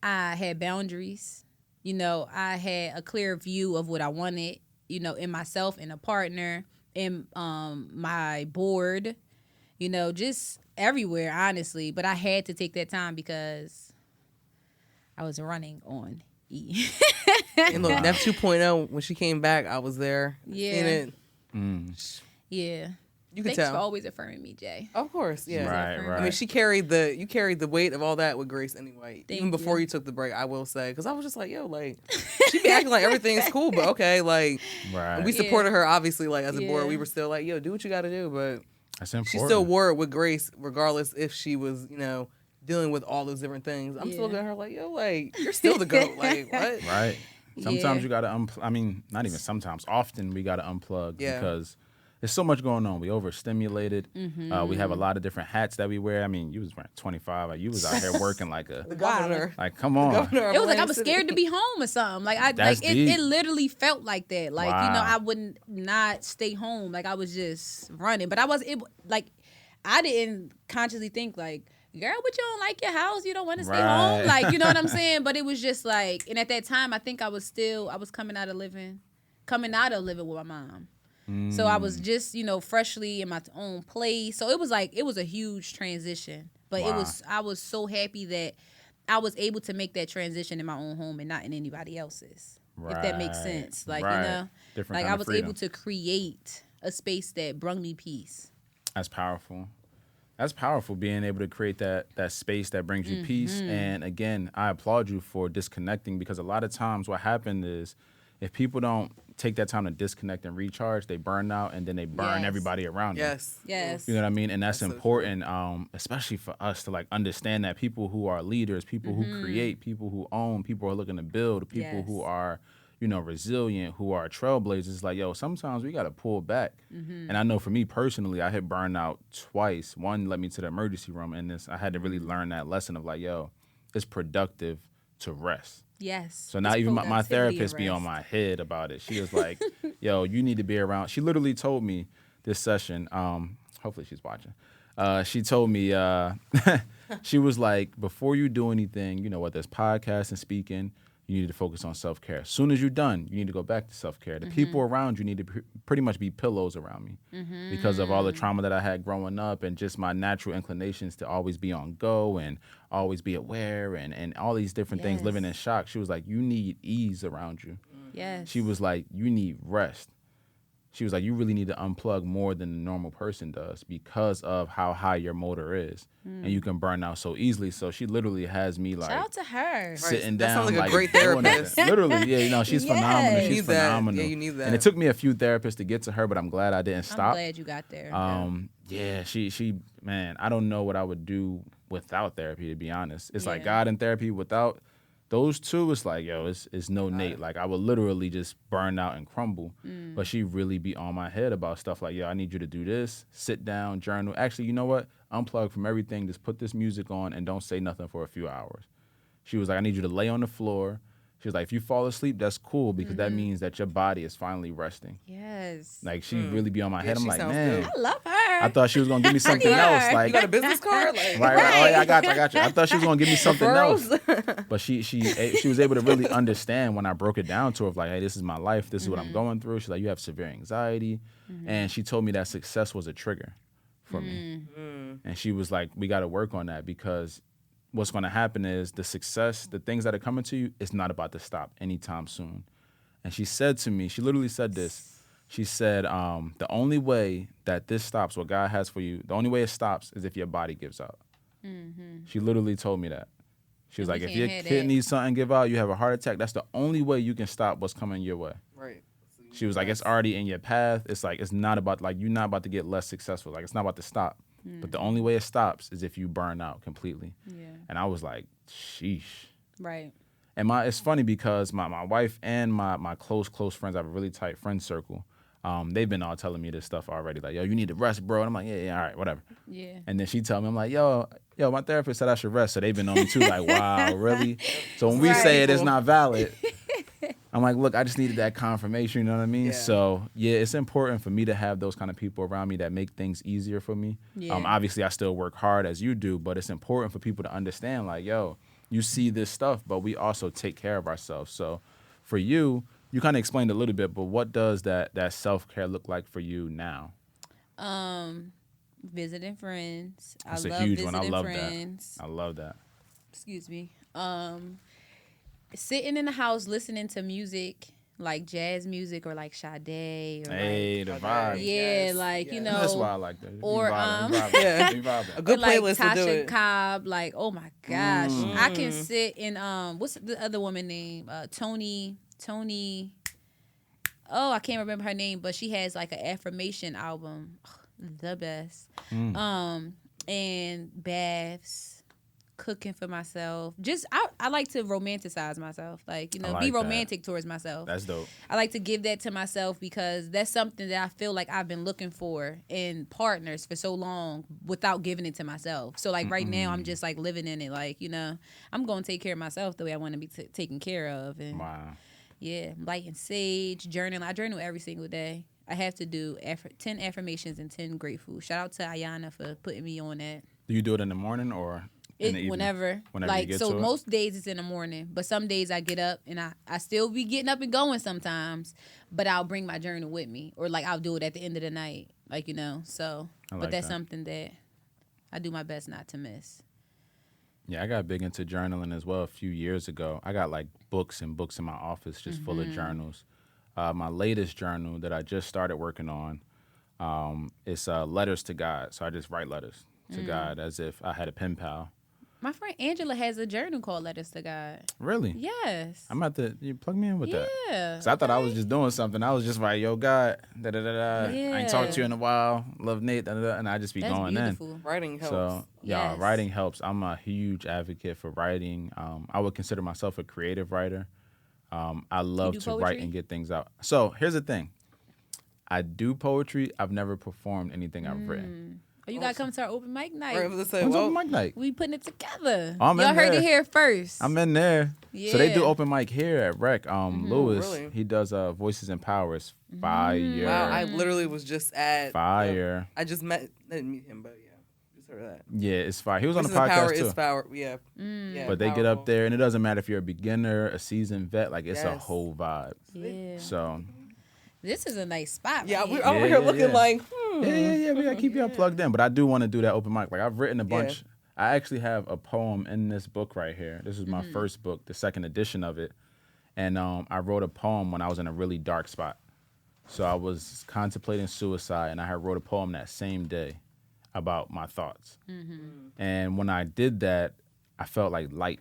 I had boundaries. You know, I had a clear view of what I wanted, you know, in myself, in a partner, in my board, you know, just everywhere, honestly. But I had to take that time because I was running on E. And look, Nef 2.0, when she came back, I was there. Yeah. Seen it. Yeah. You can Thanks tell. for always affirming me, Jay. Of course, yeah. Right. I mean, you carried the weight of all that with grace anyway. Thank Even before you. you took the break, I will say, because I was just like, yo, like, she be acting like everything's cool, but okay, like, Right. we supported her obviously, like as a board. Yeah. We were still like, yo, do what you got to do, but That's important. she still wore it with grace, regardless if she was, you know, dealing with all those different things. I'm still looking at her like, yo, like, you're still the GOAT, like, what? Right. Sometimes Yeah. you got to I mean, not even sometimes. Often we got to unplug Yeah. because there's so much going on. We overstimulated. We have a lot of different hats that we wear. I mean, you was wearing 25. Like, you was out here working like a... The governor. Like, come on. Governor of It was like I Atlantic was City. scared to be home or something. Like That's deep. it literally felt like that. Like, you know, Wow. I wouldn't not stay home. Like I was just running. But I didn't consciously think like, girl, but you don't like your house, you don't want to stay Right. home. Like, you know what I'm saying? But it was just like, and at that time I think I was coming out of living with my mom. So I was just, you know, freshly in my own place. So it was a huge transition. But Wow. I was so happy that I was able to make that transition in my own home and not in anybody else's. If that makes Right. sense. Like, Right. you know, Different like kind I of was freedom. able to create a space that brought me peace. That's powerful. That's powerful, being able to create that space that brings you peace. And again, I applaud you for disconnecting, because a lot of times what happened is if people don't take that time to disconnect and recharge, they burn out and then they burn Yes. everybody around them. Yes. You know what I mean? And that's so important, especially for us to like understand that people who are leaders, people who create, people who own, people who are looking to build, people who Yes. are, you know, resilient, who are trailblazers. Like, yo, sometimes we got to pull back. And I know for me personally, I hit burnout twice. One led me to the emergency room, and I had to really learn that lesson of like, yo, it's productive to rest. Yes. So now It's even my productivity therapist and be on rest. my head about it. She was like, yo, you need to be around. She literally told me this session, hopefully she's watching. She told me, she was like, before you do anything, you know, whether it's podcast and speaking, you need to focus on self-care. As soon as you're done, you need to go back to self-care. The people around you need to pretty much be pillows around me because of all the trauma that I had growing up and just my natural inclinations to always be on go and always be aware and all these different things, living in shock. She was like, you need ease around you. Yes. She was like, you need rest. She was like, you really need to unplug more than the normal person does because of how high your motor is. And you can burn out so easily. So she literally has me like Shout out to her. sitting That down. sounds like a great doing therapist. that. Literally, yeah, you know, she's Yes. phenomenal. You She's need that. phenomenal. Yeah, you need that. And it took me a few therapists to get to her, but I'm glad I didn't I'm stop. glad you got there. Yeah, she, man, I don't know what I would do without therapy, to be honest. It's like Yeah. God and therapy. Without those two, it's like, yo, it's no Nate. Like, I would literally just burn out and crumble. But she really be on my head about stuff like, yo, I need you to do this, sit down, journal. Actually, you know what? Unplug from everything. Just put this music on and don't say nothing for a few hours. She was like, I need you to lay on the floor. She was like, if you fall asleep, that's cool because that means that your body is finally resting. Yes. Like, she really be on my head. I'm she like, sounds man. good. I love her. I thought she was going to give me something else. her. Like, You got a business card? Like, Right. Oh, yeah, I got you. I thought she was gonna give me something else, but she was able to really understand when I broke it down to her, of like, hey, this is my life, this is what I'm going through. She's like, you have severe anxiety, and she told me that success was a trigger for me, and she was like, we got to work on that because what's going to happen is the success, the things that are coming to you, it's not about to stop anytime soon. And she said to me, she literally said this. She said, the only way that this stops, what God has for you, the only way it stops is if your body gives out. She literally told me that. She was And like, we if your can't have kid that. needs something, give out, you have a heart attack, that's the only way you can stop what's coming your way. right. She was like, it's already in your path. It's like, it's not about, like, you're not about to get less successful. Like, it's not about to stop. But the only way it stops is if you burn out completely. Yeah. And I was like, sheesh. Right. And it's funny because my wife and my close friends, I have a really tight friend circle. They've been all telling me this stuff already. Like, yo, you need to rest, bro. And I'm like, yeah, all right, whatever. Yeah. And then she tell me, I'm like, yo, my therapist said I should rest. So they've been on me too. Like, wow, really? So when we say it is not valid, I'm like, look, I just needed that confirmation. You know what I mean? Yeah. So yeah, it's important for me to have those kind of people around me that make things easier for me. Yeah. Obviously, I still work hard as you do, but it's important for people to understand, like, yo, you see this stuff, but we also take care of ourselves. So for you, you kind of explained a little bit, but what does that self-care look like for you now? Visiting friends. That's I a love huge visiting one. I love friends. that. I love that. Excuse me. Sitting in the house listening to music, like jazz music or like Sade or Hey, like, the vibe. yeah, Yes, like yes. you know, That's why I like that. or Yeah. A good or like playlist will do Tasha it. Cobb, like oh my gosh, I can sit in what's the other woman name? Tony. Oh, I can't remember her name, but she has like an affirmation album, the best. And baths, cooking for myself. Just I like to romanticize myself, like you know, like be that. romantic towards myself. That's dope. I like to give that to myself because that's something that I feel like I've been looking for in partners for so long without giving it to myself. So like right now I'm just like living in it, like you know, I'm going to take care of myself the way I want to be taken care of. And Wow. yeah, lighting sage, journaling. I journal every single day. I have to do 10 affirmations and 10 grateful. Shout out to Ayana for putting me on that. Do you do it in the morning or in the evening? Whenever you get so to it? most days it's in the morning, but some days I get up and I still be getting up and going sometimes, but I'll bring my journal with me or like I'll do it at the end of the night, like you know. So, but that's something that I do my best not to miss. Yeah, I got big into journaling as well a few years ago. I got like books and books in my office just full of journals. My latest journal that I just started working on is letters to God. So I just write letters to God as if I had a pen pal. My friend Angela has a journal called Letters to God. Really? Yes. I'm about to you plug me in with that. Yeah. Cause I thought I was just doing something. I was just like, yo, God, da da da da. I ain't talked to you in a while. Love Nate, da da da. And I just be That's going beautiful. in. Writing helps. So yeah, Yes. writing helps. I'm a huge advocate for writing. I would consider myself a creative writer. I love do to write poetry? and get things out. So here's the thing. I do poetry. I've never performed anything I've written. Oh, you gotta come to our open mic night. Right, I was gonna say, When's well, open mic night? We putting it together. I'm Y'all in heard there. it here first. I'm in there. So they do Yeah. open mic here at Rec. Lewis, Really? he does Voices and Powers. Fire. wow, I literally was just at Fire. I just didn't meet him, but yeah, just heard of that. Yeah, it's fire. He was on the Voices and Power podcast too. is power. Yeah. Yeah. But they get up there, and it doesn't matter if you're a beginner, a seasoned vet. Like it's a Yes. whole vibe. Yeah. So This is a nice spot. Yeah, right we're here. over here looking like, yeah. We gotta keep y'all plugged in. But I do want to do that open mic. Like I've written a bunch. I actually have a poem in this book right here. This is my first book, the second edition of it, and I wrote a poem when I was in a really dark spot. So I was contemplating suicide, and I had wrote a poem that same day about my thoughts. And when I did that, I felt like light.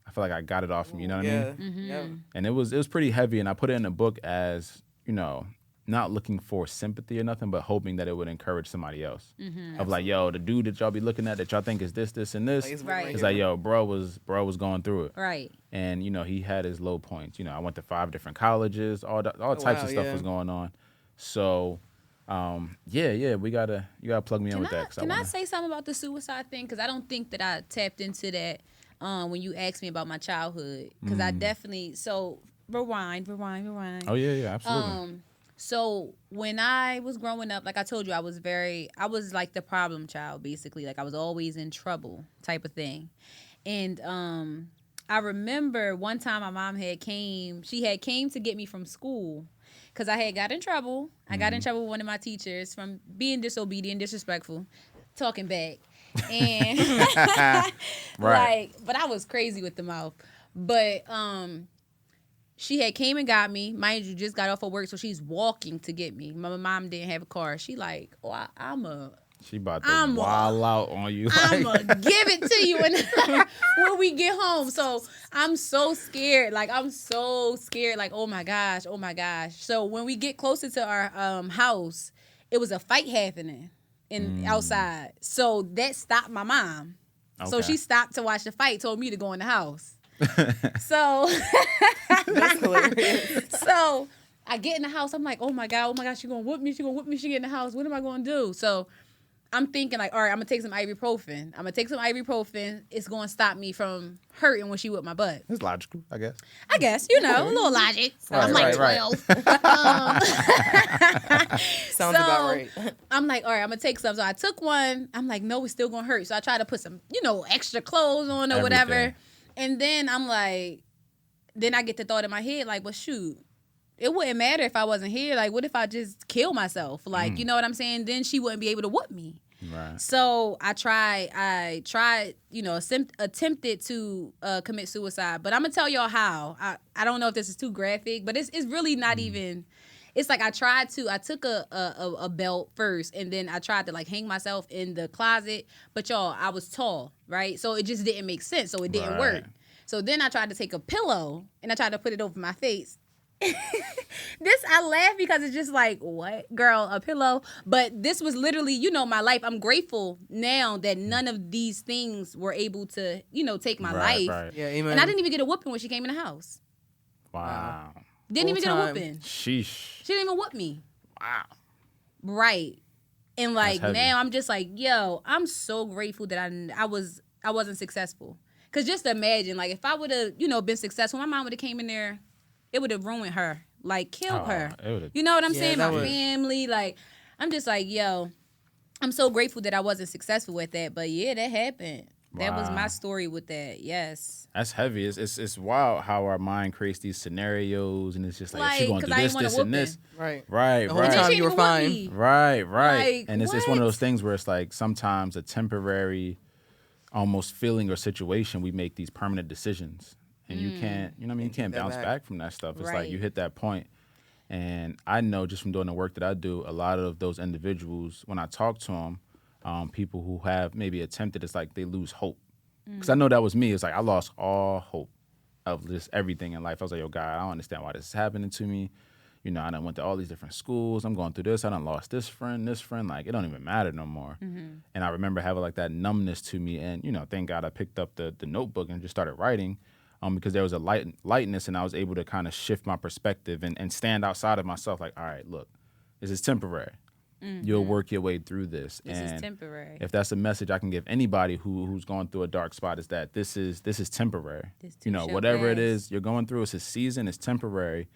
I felt like I got it off me. You know what I mean? yeah. And it was pretty heavy, and I put it in a book as, you know, not looking for sympathy or nothing, but hoping that it would encourage somebody else. Of like, yo, the dude that y'all be looking at that y'all think is this, and this. Right. It's like, yo, bro was going through it. Right. And, you know, he had his low points. You know, I went to 5 different colleges, all types of stuff was going on. So, you gotta plug me in with that. Can I say something about the suicide thing? Because I don't think that I tapped into that when you asked me about my childhood. Because I definitely, so rewind. Oh, yeah, absolutely. So when I was growing up, like I told you, I was like the problem child, basically. Like I was always in trouble type of thing. And I remember one time my mom came to get me from school because I had got in trouble. I got in trouble with one of my teachers from being disobedient, disrespectful, talking back. And Right. but I was crazy with the mouth. But she had came and got me. Mind you, just got off of work, so she's walking to get me. My mom didn't have a car. She like, oh, She about to wild out on you. I'm going to give it to you when we get home. So I'm so scared. Like, I'm so scared. Like, oh, my gosh. So when we get closer to our house, it was a fight happening outside. So that stopped my mom. Okay. So she stopped to watch the fight, told me to go in the house. So That's hilarious. So I get in the house. I'm like, oh my God, she gonna whoop me. She get in the house. What am I gonna do? So I'm thinking like, all right, I'm gonna take some ibuprofen. It's gonna stop me from hurting when she whip my butt. It's logical, I guess. A little logic. I'm like 12. Sounds about right. I'm like, all right, I'm gonna take some. So I took one. I'm like, no, it's still gonna hurt. So I tried to put some, extra clothes on or whatever. And then I'm like, then I get the thought in my head, like, well, shoot, it wouldn't matter if I wasn't here. Like, what if I just kill myself? Like, you know what I'm saying? Then she wouldn't be able to whoop me. Right. So I tried, you know, attempted to commit suicide. But I'm going to tell y'all how. I don't know if this is too graphic, but it's really not even. It's like I took a belt first, and then I tried to like hang myself in the closet. But y'all, I was tall, right? So it just didn't make sense. So it didn't work. So then I tried to take a pillow, and I tried to put it over my face. I laugh because it's just like, what, girl, a pillow? But this was literally, you know, my life. I'm grateful now that none of these things were able to, you know, take my life. Right. Yeah, amen. And I didn't even get a whooping when she came in the house. Wow. Didn't even get a whooping. Sheesh. She didn't even whoop me. Wow. Right. And like now I'm just like, yo, I'm so grateful that I wasn't successful. Cause just imagine, like, if I would have, you know, been successful, my mom would have came in there, it would have ruined her, like killed her. You know what I'm saying? My family, like, I'm just like, yo, I'm so grateful that I wasn't successful at that. But yeah, that happened. Wow. That was my story with that. Yes. That's heavy. It's wild how our mind creates these scenarios, and it's just like she's going to do this, and this. Right. The whole time you were fine. Right. Like, and it's one of those things where it's like sometimes a temporary, almost feeling or situation, we make these permanent decisions, and you can't, you know what I mean? You can't bounce back from that stuff. It's like you hit that point. And I know just from doing the work that I do, a lot of those individuals, when I talk to them, people who have maybe attempted, it's like they lose hope. Because I know that was me. It's like I lost all hope of just everything in life. I was like, yo, God, I don't understand why this is happening to me. You know, I done went to all these different schools. I'm going through this. I done lost this friend. Like, it don't even matter no more. And I remember having like that numbness to me. And, you know, thank God I picked up the notebook and just started writing because there was a lightness, and I was able to kind of shift my perspective and stand outside of myself. Like, all right, look, this is temporary. You'll work your way through this. This is temporary. If that's a message I can give anybody who's going through a dark spot, is that this is temporary. You know, whatever it is you're going through, it's a season, it's temporary.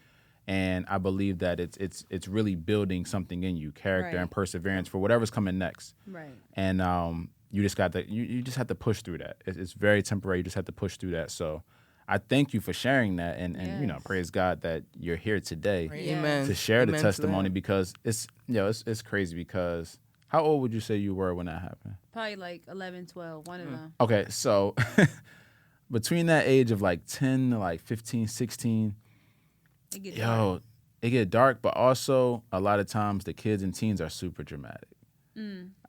And I believe that it's really building something in you, character and perseverance for whatever's coming next. Right. And you just got to you just have to push through that. It's very temporary. You just have to push through that. So I thank you for sharing that, and you know, praise God that you're here today to share the testimony, because it's crazy. Because how old would you say you were when that happened? Probably like 11, 12, one of them. Okay, so between that age of like 10 to like 15, 16, it get dark, but also a lot of times the kids and teens are super dramatic.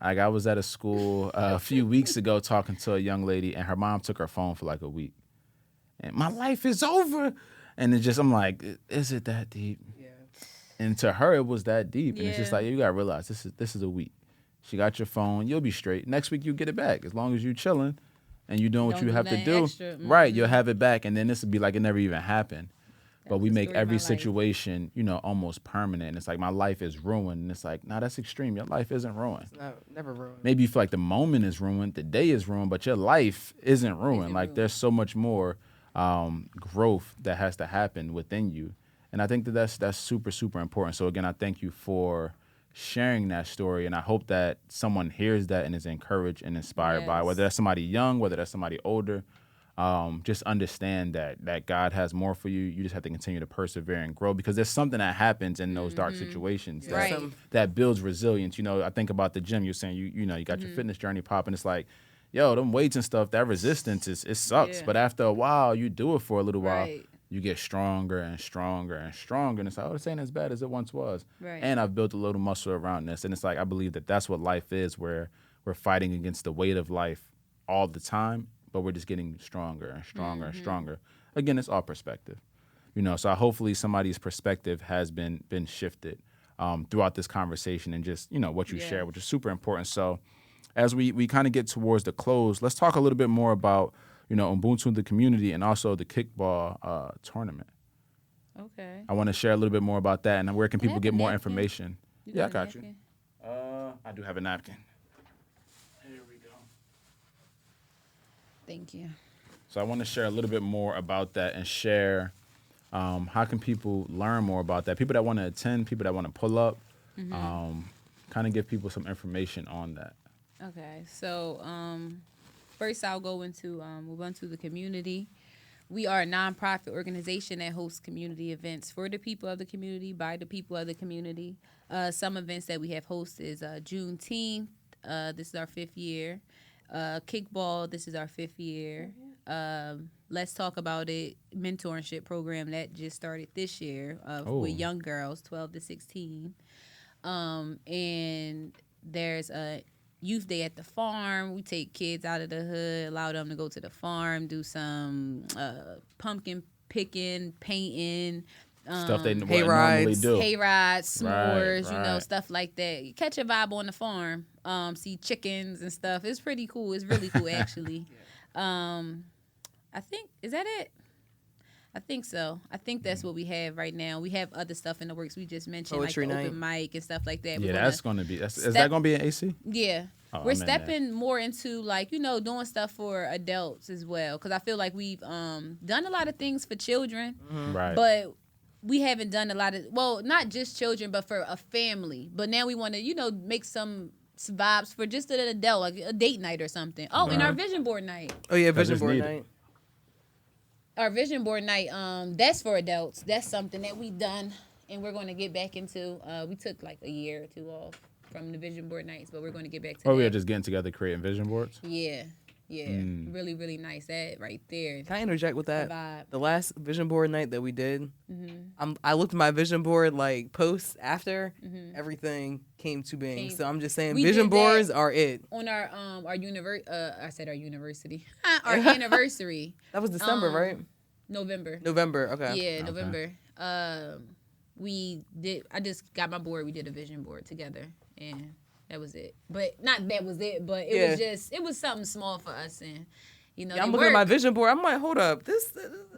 Like I was at a school a few weeks ago talking to a young lady, and her mom took her phone for like a week. And my life is over. And it's just, I'm like, is it that deep? Yeah. And to her, it was that deep. And it's just like, you got to realize this is a week. She got your phone. You'll be straight. Next week, you get it back. As long as you chilling and you doing what you have to do. Right. You'll have it back. And then this will be like it never even happened. But we make every situation, you know, almost permanent. And it's like, my life is ruined. And it's like, nah, that's extreme. Your life isn't ruined. It's never ruined. Maybe you feel like the moment is ruined, the day is ruined, but your life isn't ruined. There's so much more growth that has to happen within you. And I think that's super, super important. So again, I thank you for sharing that story. And I hope that someone hears that and is encouraged and inspired by it, whether that's somebody young, whether that's somebody older. Just understand that God has more for you. You just have to continue to persevere and grow, because there's something that happens in those dark situations that builds resilience. You know, I think about the gym. You're saying you know, you got your fitness journey popping. It's like, yo, them weights and stuff, that resistance it sucks. But after a while, you do it for a little while, you get stronger and stronger and stronger. And it's like, oh, this ain't as bad as it once was. And I've built a little muscle around this. And it's like, I believe that that's what life is, where we're fighting against the weight of life all the time, but we're just getting stronger and stronger and stronger. Again, it's all perspective. You know, so hopefully somebody's perspective has been shifted throughout this conversation, and just, you know, what you share, which is super important. So as we kind of get towards the close, let's talk a little bit more about, you know, Ubuntu, the community, and also the kickball tournament. Okay. I want to share a little bit more about that, and where can people get more information. I got you. I do have a napkin. Here we go. Thank you. So I want to share a little bit more about that, and share how can people learn more about that. People that want to attend, people that want to pull up, kind of give people some information on that. Okay, so first I'll go into Ubuntu, the community. We are a nonprofit organization that hosts community events for the people of the community, by the people of the community. Some events that we have hosted is Juneteenth. This is our 5th year. Kickball, this is our 5th year. Let's Talk About It mentorship program that just started this year with young girls, 12 to 16. And there's a Youth Day at the farm. We take kids out of the hood, allow them to go to the farm, do some pumpkin picking, painting, stuff they normally do. Hay rides, s'mores, right. stuff like that. You catch a vibe on the farm, see chickens and stuff. It's pretty cool. It's really cool, actually. I think, is that it? I think so. I think that's what we have right now. We have other stuff in the works. We just mentioned Poetry like the night. open mic and stuff like that. Yeah, that's going to be. Is that going to be an AC? Yeah. Oh, we're stepping more into like, doing stuff for adults as well. Because I feel like we've done a lot of things for children. Right. But we haven't done a lot of, not just children, but for a family. But now we want to, make some vibes for just an adult, like a date night or something. Oh, and our vision board night. Oh, yeah, vision board night. Our vision board night, that's for adults. That's something that we've done, and we're going to get back into. We took like a year or two off from the vision board nights, but we're going to get back to that. We are just getting together creating vision boards? Yeah. Really, really nice. That right there. Can I interject with that? Vibe. The last vision board night that we did, I looked at my vision board like posts after everything came to being. So I'm just saying, vision boards are it. On our I said our university, our anniversary. That was December, right? November. Okay. Yeah, November. We did. I just got my board. We did a vision board together, and that was it. But not that was it. But it was something small for us, and I'm looking at my vision board. I'm like, hold up,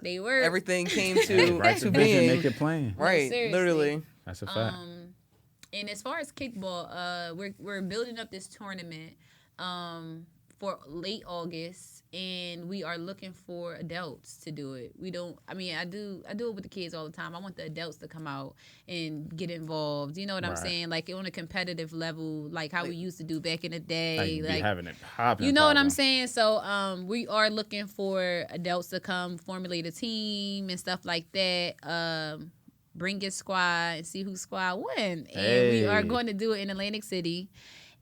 they were everything came to right to being. Make it plain. Right, no, literally. That's a fact. And as far as kickball, we're building up this tournament for late August, and we are looking for adults to do it. I do it with the kids all the time. I want the adults to come out and get involved. You know what I'm saying? Like on a competitive level, like how we used to do back in the day. Like having it popping. You know what I'm saying? So we are looking for adults to come formulate a team and stuff like that. Bring your squad and see whose squad win. And we are going to do it in Atlantic City.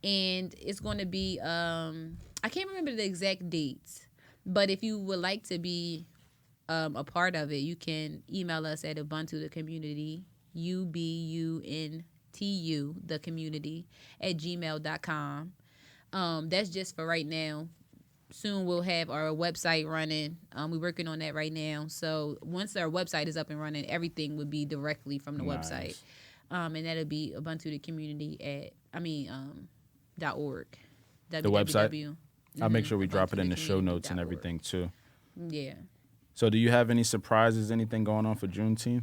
And it's going to be, I can't remember the exact dates, but if you would like to be a part of it, you can email us at Ubuntu the community, UBUNTU the community @gmail.com. That's just for right now. Soon we'll have our website running. We're working on that right now. So once our website is up and running, everything would be directly from the website. And that'll be Ubuntu the community .org. The website? I'll make sure we drop it in the show notes and everything too. Yeah. So do you have any surprises, anything going on for Juneteenth?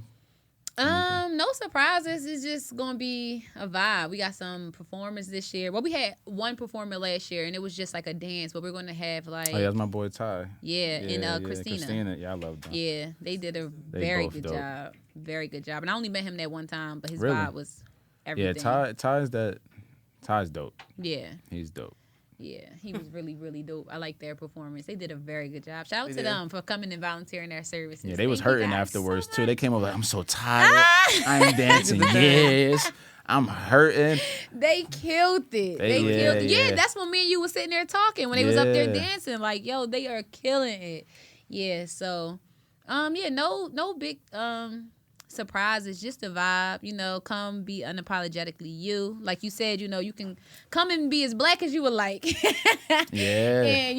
No surprises. It's just gonna be a vibe. We got some performers this year. Well, we had one performer last year, and it was just like a dance. But we're gonna have like that's my boy Ty. And Christina. Christina, I love them. Yeah, they did a very good job. Very good job. And I only met him that one time, but his vibe was everything. Yeah, Ty's dope. Yeah, he's dope. Yeah, he was really, really dope. I like their performance. They did a very good job. Shout out to them for coming and volunteering their services. Yeah, they was hurting afterwards, too. They came over like, I'm so tired. I ain't dancing. Yes. I'm hurting. They killed it. They killed it. Yeah, that's when me and you was sitting there talking when they was up there dancing. Like, yo, they are killing it. Yeah, so, no big surprises, just a vibe. Come be unapologetically you. Like you said, you can come and be as black as you would like. Yeah. And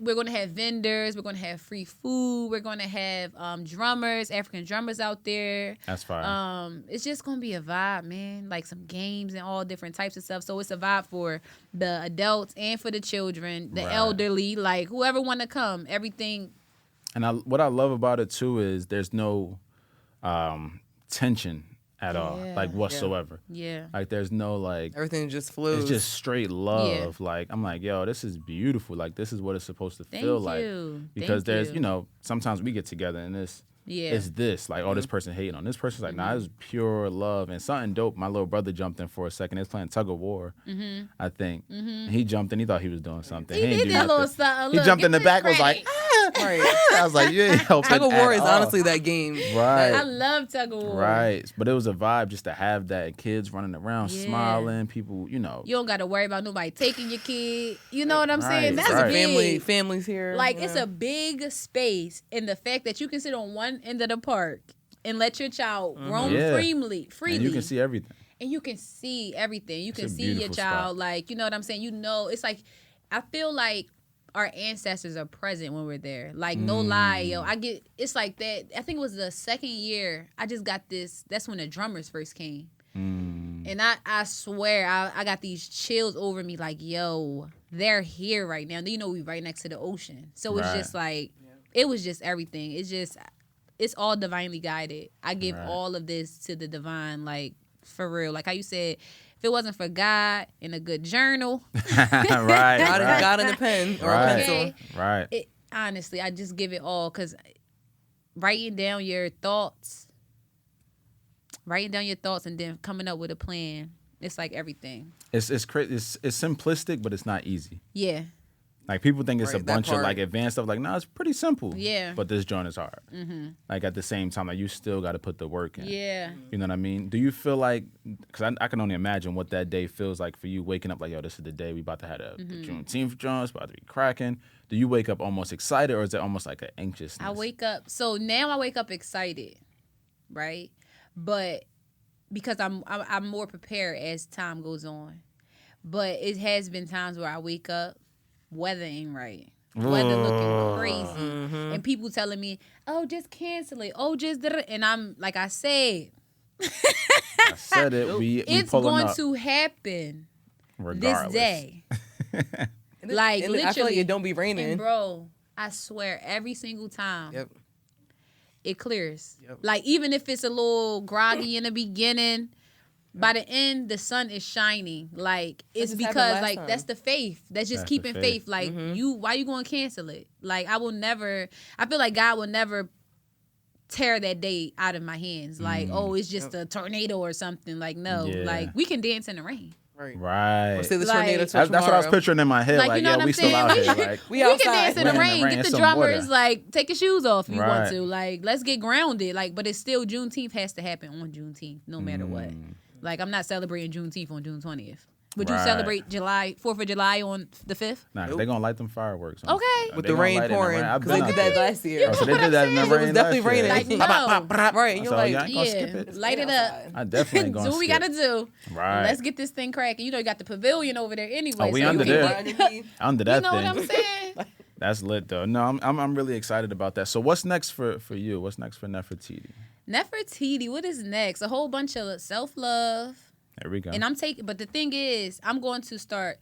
we're gonna have vendors, we're gonna have free food, we're gonna have drummers, African drummers out there. That's fine. It's just gonna be a vibe, man. Like some games and all different types of stuff. So it's a vibe for the adults and for the children, the elderly, like whoever wanna come. Everything. And what I love about it too is there's no tension at all, like whatsoever. Yeah. Like there's no like everything just flows. It's just straight love. Yeah. Like I'm like, yo, this is beautiful. Like this is what it's supposed to feel like. Because there's, sometimes we get together and it's this like, oh, this person hating on this person's like, nah, it's pure love and something dope. My little brother jumped in for a second. They was playing tug of war, I think. And he jumped in. He thought he was doing something. He did that little something. He jumped in the back. Was like, Right. I was like, you ain't helping. Tug of war at is all. honestly that game. Right. I love tug of war. Right. But it was a vibe just to have that. Kids running around, smiling, people, You don't got to worry about nobody taking your kid. You know what I'm saying? That's right. Families here. Like, it's a big space. And the fact that you can sit on one end of the park and let your child roam freely. And you can see everything. And you can see everything. You can see your child. Spot. Like, you know what I'm saying? It's like, I feel like our ancestors are present when we're there. Like, no lie, yo. It's like that. I think it was the second year. I just got this. That's when the drummers first came. And I swear, I got these chills over me. Like, yo, they're here right now. We right next to the ocean. So it's just like, it was just everything. It's all divinely guided. I give all of this to the divine, like, for real. Like how you said, if it wasn't for God and a good journal. God in a pen or a pencil. Right. Honestly, I just give it all, because writing down your thoughts and then coming up with a plan, it's like everything. It's crazy. It's simplistic, but it's not easy. Yeah. Like, people think it's a bunch of like advanced stuff. Like, no, it's pretty simple. Yeah. But this joint is hard. Like, at the same time, like, you still got to put the work in. Yeah. You know what I mean? Do you feel like, because I can only imagine what that day feels like for you, waking up like, yo, this is the day we about to have the Juneteenth joints, about to be cracking. Do you wake up almost excited, or is it almost like an anxiousness? I wake up excited, right? But because I'm more prepared as time goes on. But it has been times where I wake up, weather ain't right. Weather looking crazy. And people telling me, oh, just cancel it. Oh, just da-da. And I'm like, I said it. It's going to happen regardless. this day. Like, literally. I feel like it don't be raining. And bro, I swear, every single time, it clears. Like, even if it's a little groggy in the beginning, by the end, the sun is shining. Like, it's because, like, time. That's the faith. That's keeping faith. Like, why you going to cancel it? Like, I feel like God will never tear that day out of my hands. Like, oh, it's just a tornado or something. Like, no. Yeah. Like, we can dance in the rain. Right. Or see the tornado that's what I was picturing in my head. Like, you know what I'm we saying? Still out here. Like, we can dance in the rain. Get the drummers, water. like, take your shoes off if you want to. Like, let's get grounded. Like, but it's still Juneteenth has to happen on Juneteenth, no matter what. Like, I'm not celebrating Juneteenth on June 20th. Would you celebrate 4th of July on the 5th? Nah, they're going to light them fireworks. Okay. With the rain pouring. Because they did that last year. So they did that in the rain. It was definitely raining. Like, no. Right. You're like, light it up. I definitely going to do what we got to do. Right. Let's get this thing cracking. You got the pavilion over there anyway. Oh, we so under there. Under that thing. You know what I'm saying? That's lit, though. No, I'm really excited about that. So what's next for you? What's next for Nefertiti? Nefertiti, what is next? A whole bunch of self-love. There we go. And but the thing is, I'm going to start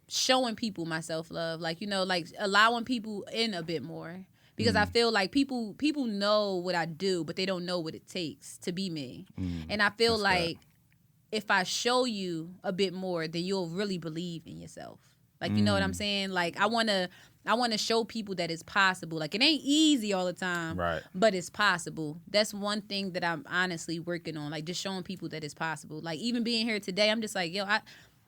showing people my self-love. Like, like allowing people in a bit more. Because I feel like people know what I do, but they don't know what it takes to be me. And I feel like if I show you a bit more, then you'll really believe in yourself. Like, you know what I'm saying? Like, I want to show people that it's possible. Like, it ain't easy all the time, right? But it's possible. That's one thing that I'm honestly working on, like just showing people that it's possible. Like, even being here today, I'm just like, yo,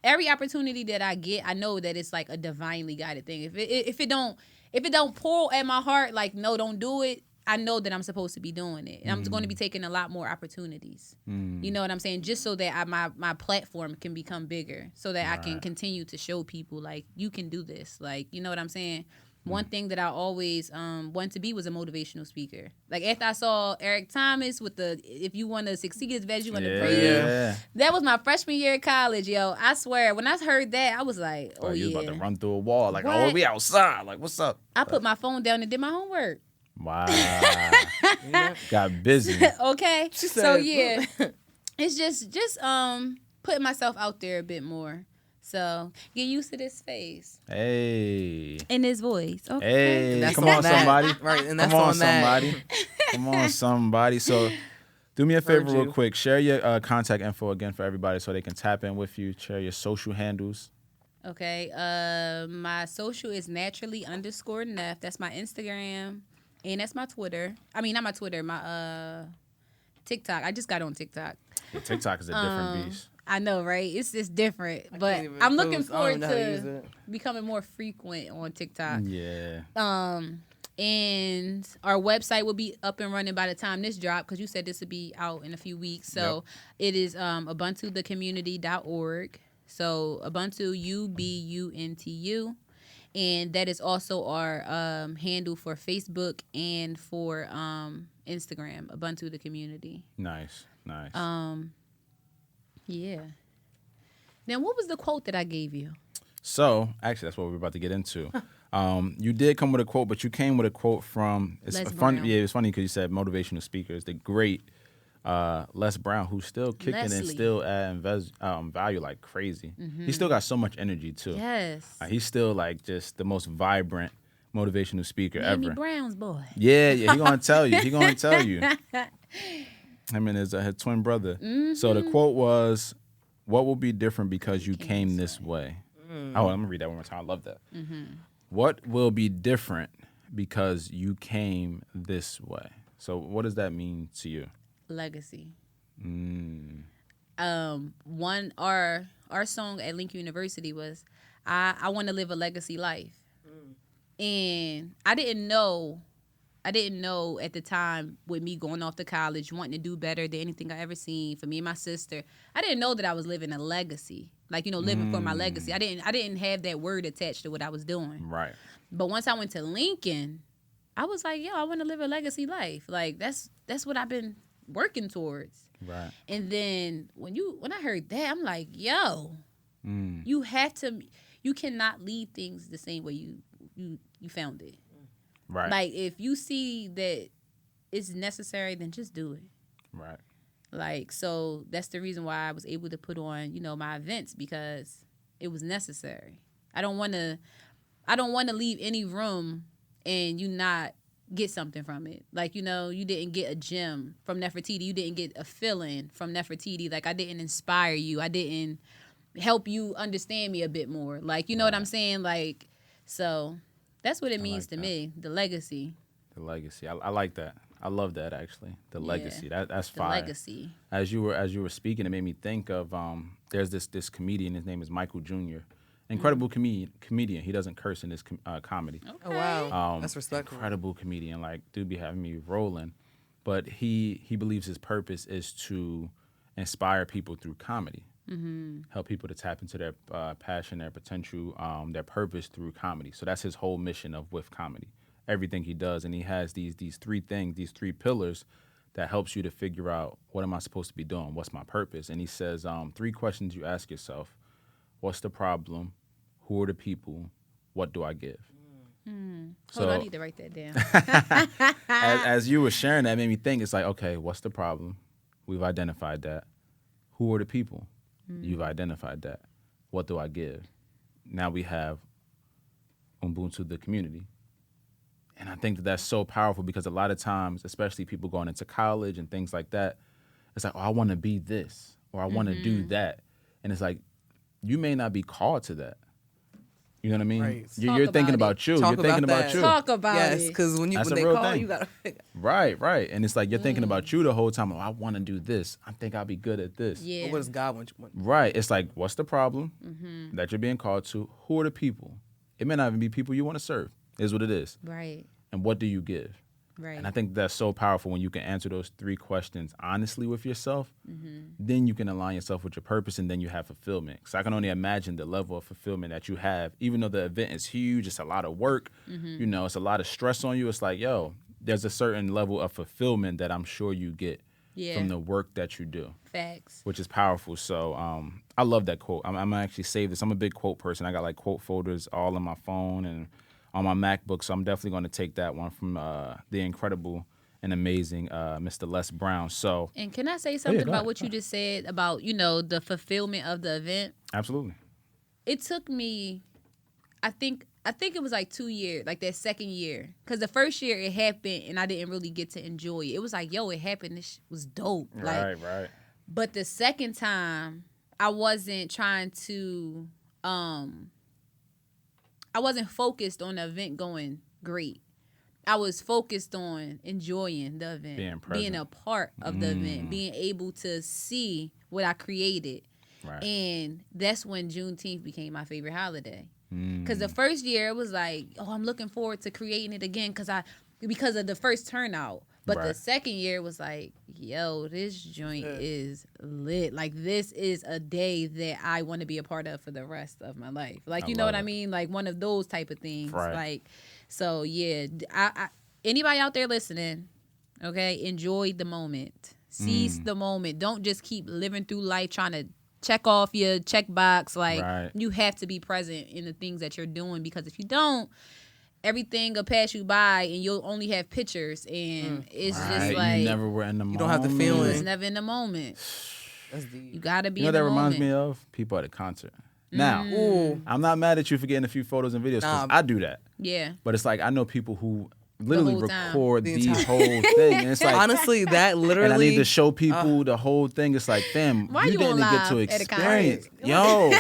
every opportunity that I get, I know that it's like a divinely guided thing. If it don't pull at my heart, like, no, don't do it, I know that I'm supposed to be doing it. And I'm going to be taking a lot more opportunities. You know what I'm saying? Just so that my platform can become bigger, so that I can continue to show people, like, you can do this. Like, you know what I'm saying? One thing that I always wanted to be was a motivational speaker. Like, after I saw Eric Thomas with if you want to succeed as veg, you want to breathe. Yeah. That was my freshman year of college, yo. I swear, when I heard that, I was like, oh, you yeah. about to run through a wall. Like, oh, we outside. Like, what's up? I put my phone down and did my homework. Wow. Got busy. Okay. So, yeah. It's just putting myself out there a bit more. So, get used to this face. Hey. And his voice. Okay. Hey. Come on, somebody. Right. And that's Come on, somebody. Come on, somebody. So, do me a favor real quick. Share your contact info again for everybody so they can tap in with you. Share your social handles. Okay. My social is naturally_Nef. That's my Instagram. And that's my Twitter. I mean, not my Twitter. My TikTok. I just got on TikTok. Yeah, TikTok is a different beast. I know, right? It's different. But I'm looking forward to becoming more frequent on TikTok. Yeah. And our website will be up and running by the time this drop, because you said this would be out in a few weeks. So it is ubuntuthecommunity.org. So Ubuntu, Ubuntu. And that is also our handle for Facebook and for Instagram, Ubuntu the Community. Nice. Yeah. Now, what was the quote that I gave you? So, actually, that's what we're about to get into. You did come with a quote, but you came with a quote from... Les Brown. Yeah, it's funny because you said motivational speakers. The great Les Brown, who's still kicking and still adding value like crazy. He still got so much energy, too. Yes. He's still like just the most vibrant motivational speaker ever. Brown's boy. Yeah, he gonna tell you. Him and his twin brother. So the quote was, "What will be different because you came this way?" Oh, I'm gonna read that one more time. I love that. What will be different because you came this way? So what does that mean to you? Legacy. Our song at Link University was, I want to live a legacy life. And I didn't know at the time, with me going off to college, wanting to do better than anything I ever seen for me and my sister, I didn't know that I was living a legacy. Like, living for my legacy. I didn't have that word attached to what I was doing. Right. But once I went to Lincoln, I was like, I want to live a legacy life. Like, that's what I've been working towards. Right. And then when I heard that, I'm like, you cannot leave things the same way you found it. Right. Like, if you see that it's necessary, then just do it. Right. Like, so that's the reason why I was able to put on, my events, because it was necessary. I don't want to leave any room and you not get something from it. Like, you didn't get a gem from Nefertiti. You didn't get a feeling from Nefertiti. Like, I didn't inspire you. I didn't help you understand me a bit more. Like, you know what I'm saying? Like, so that's what it means to me, the legacy. The legacy. I like that. I love that, actually. The legacy. That's fire. The legacy. As you were speaking, it made me think of there's this comedian. His name is Michael Jr. Incredible comedian. He doesn't curse in his comedy. Okay. Oh wow, that's respectful. Incredible comedian. Like, dude be having me rolling. But he believes his purpose is to inspire people through comedy. Help people to tap into their passion, their potential, their purpose through comedy. So that's his whole mission with comedy. Everything he does, and he has these three things, these three pillars that helps you to figure out, what am I supposed to be doing? What's my purpose? And he says 3 questions you ask yourself: what's the problem? Who are the people? What do I give? Hold on, I need to write that down. as you were sharing that, it made me think. It's like, okay, what's the problem? We've identified that. Who are the people? You've identified that. What do I give? Now we have Ubuntu the community. And I think that that's so powerful, because a lot of times, especially people going into college and things like that, it's like, oh, I want to be this, or I want to do that. And it's like, you may not be called to that. You know what I mean? Right. You're thinking about you. You're thinking about you. Talk about it. Yes, because when they real call, thing. you got to... Right. And it's like, you're thinking about you the whole time. Oh, I want to do this. I think I'll be good at this. Yeah. But what does God want you? Right. It's like, what's the problem that you're being called to? Who are the people? It may not even be people you want to serve. Is what it is. Right. And what do you give? Right. And I think that's so powerful when you can answer those 3 questions honestly with yourself. Then you can align yourself with your purpose, and then you have fulfillment. Because I can only imagine the level of fulfillment that you have. Even though the event is huge, it's a lot of work, it's a lot of stress on you. It's like, there's a certain level of fulfillment that I'm sure you get from the work that you do. Facts. Which is powerful. So I love that quote. I'm going to actually save this. I'm a big quote person. I got like quote folders all on my phone and on my MacBook, so I'm definitely going to take that one from the incredible and amazing Mr. Les Brown. So, and can I say something about what you just said about, the fulfillment of the event? Absolutely. It took me, I think it was like 2 years, like that second year, because the first year it happened and I didn't really get to enjoy it. It was like, it happened. This was dope. Right. But the second time, I wasn't trying to. I wasn't focused on the event going great. I was focused on enjoying the event, being a part of the event, being able to see what I created. Right. And that's when Juneteenth became my favorite holiday. Because the first year it was like, oh, I'm looking forward to creating it again because of the first turnout. But the second year was like, yo, this joint is lit. Like, this is a day that I want to be a part of for the rest of my life. Like, you know what I mean? Like, one of those type of things. Right. Like, so, yeah. I anybody out there listening, okay, enjoy the moment. Seize the moment. Don't just keep living through life trying to check off your checkbox. Like, you have to be present in the things that you're doing, because if you don't, everything will pass you by and you'll only have pictures, and it's just like you never were in the moment. You don't have the feeling. You was never in the moment. That's deep. You gotta be You know in what the that moment. reminds me of? People at a concert. Now, I'm not mad at you for getting a few photos and videos, because I do that. Yeah. But it's like, I know people who literally whole time. record the whole thing. And it's like, honestly, that literally. And I need to show people the whole thing. It's like, fam, Why you you didn't on get to live at a experience. concert? Yo,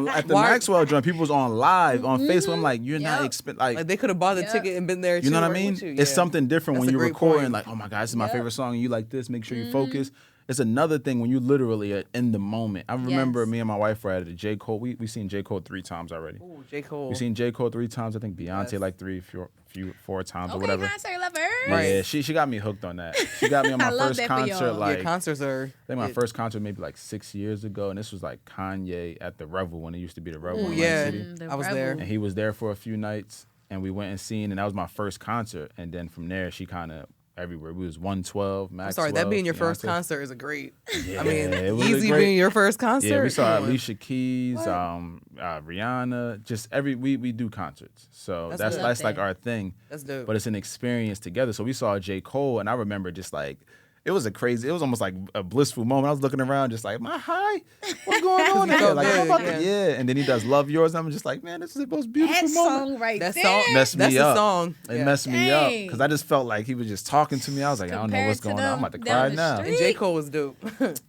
at the Maxwell joint, people was on live on Facebook. I'm like, you're not like they could have bought the ticket and been there. You know what I mean? It's something different when you're recording. Like, oh my God, this is my favorite song, and you like this. Make sure you focus. It's another thing when you literally are in the moment. I remember me and my wife were at a J. Cole. We seen J. Cole 3 times already. Ooh, J. Cole. We seen J. Cole 3 times. I think Beyonce like 4 times or whatever. Concert lover. Yeah, she got me hooked on that. She got me on my first concert. Like, concerts are. I think my first concert maybe like 6 years ago, and this was like Kanye at the Revel when it used to be the Revel in Light City. I was there, and he was there for a few nights, and we went and seen, and that was my first concert. And then from there, she kind of everywhere. We was 112, Maxwell. I'm sorry, that being your first concert is a great. Yeah, I mean, it was Easy being your first concert. Yeah, we saw Alicia Keys, Rihanna, just we do concerts. So that's like our thing. That's dope. But it's an experience together. So we saw J. Cole, and I remember just like, it was almost like a blissful moment. I was looking around just like, am I high? What's going on here? Like, I'm about to, and then he does Love Yours, and I'm just like, man, this is the most beautiful moment. Song right that there. song messed me up. Song. It messed me up because I just felt like he was just talking to me. I was like, I don't know what's going on. I'm about to cry now. And J. Cole was dope.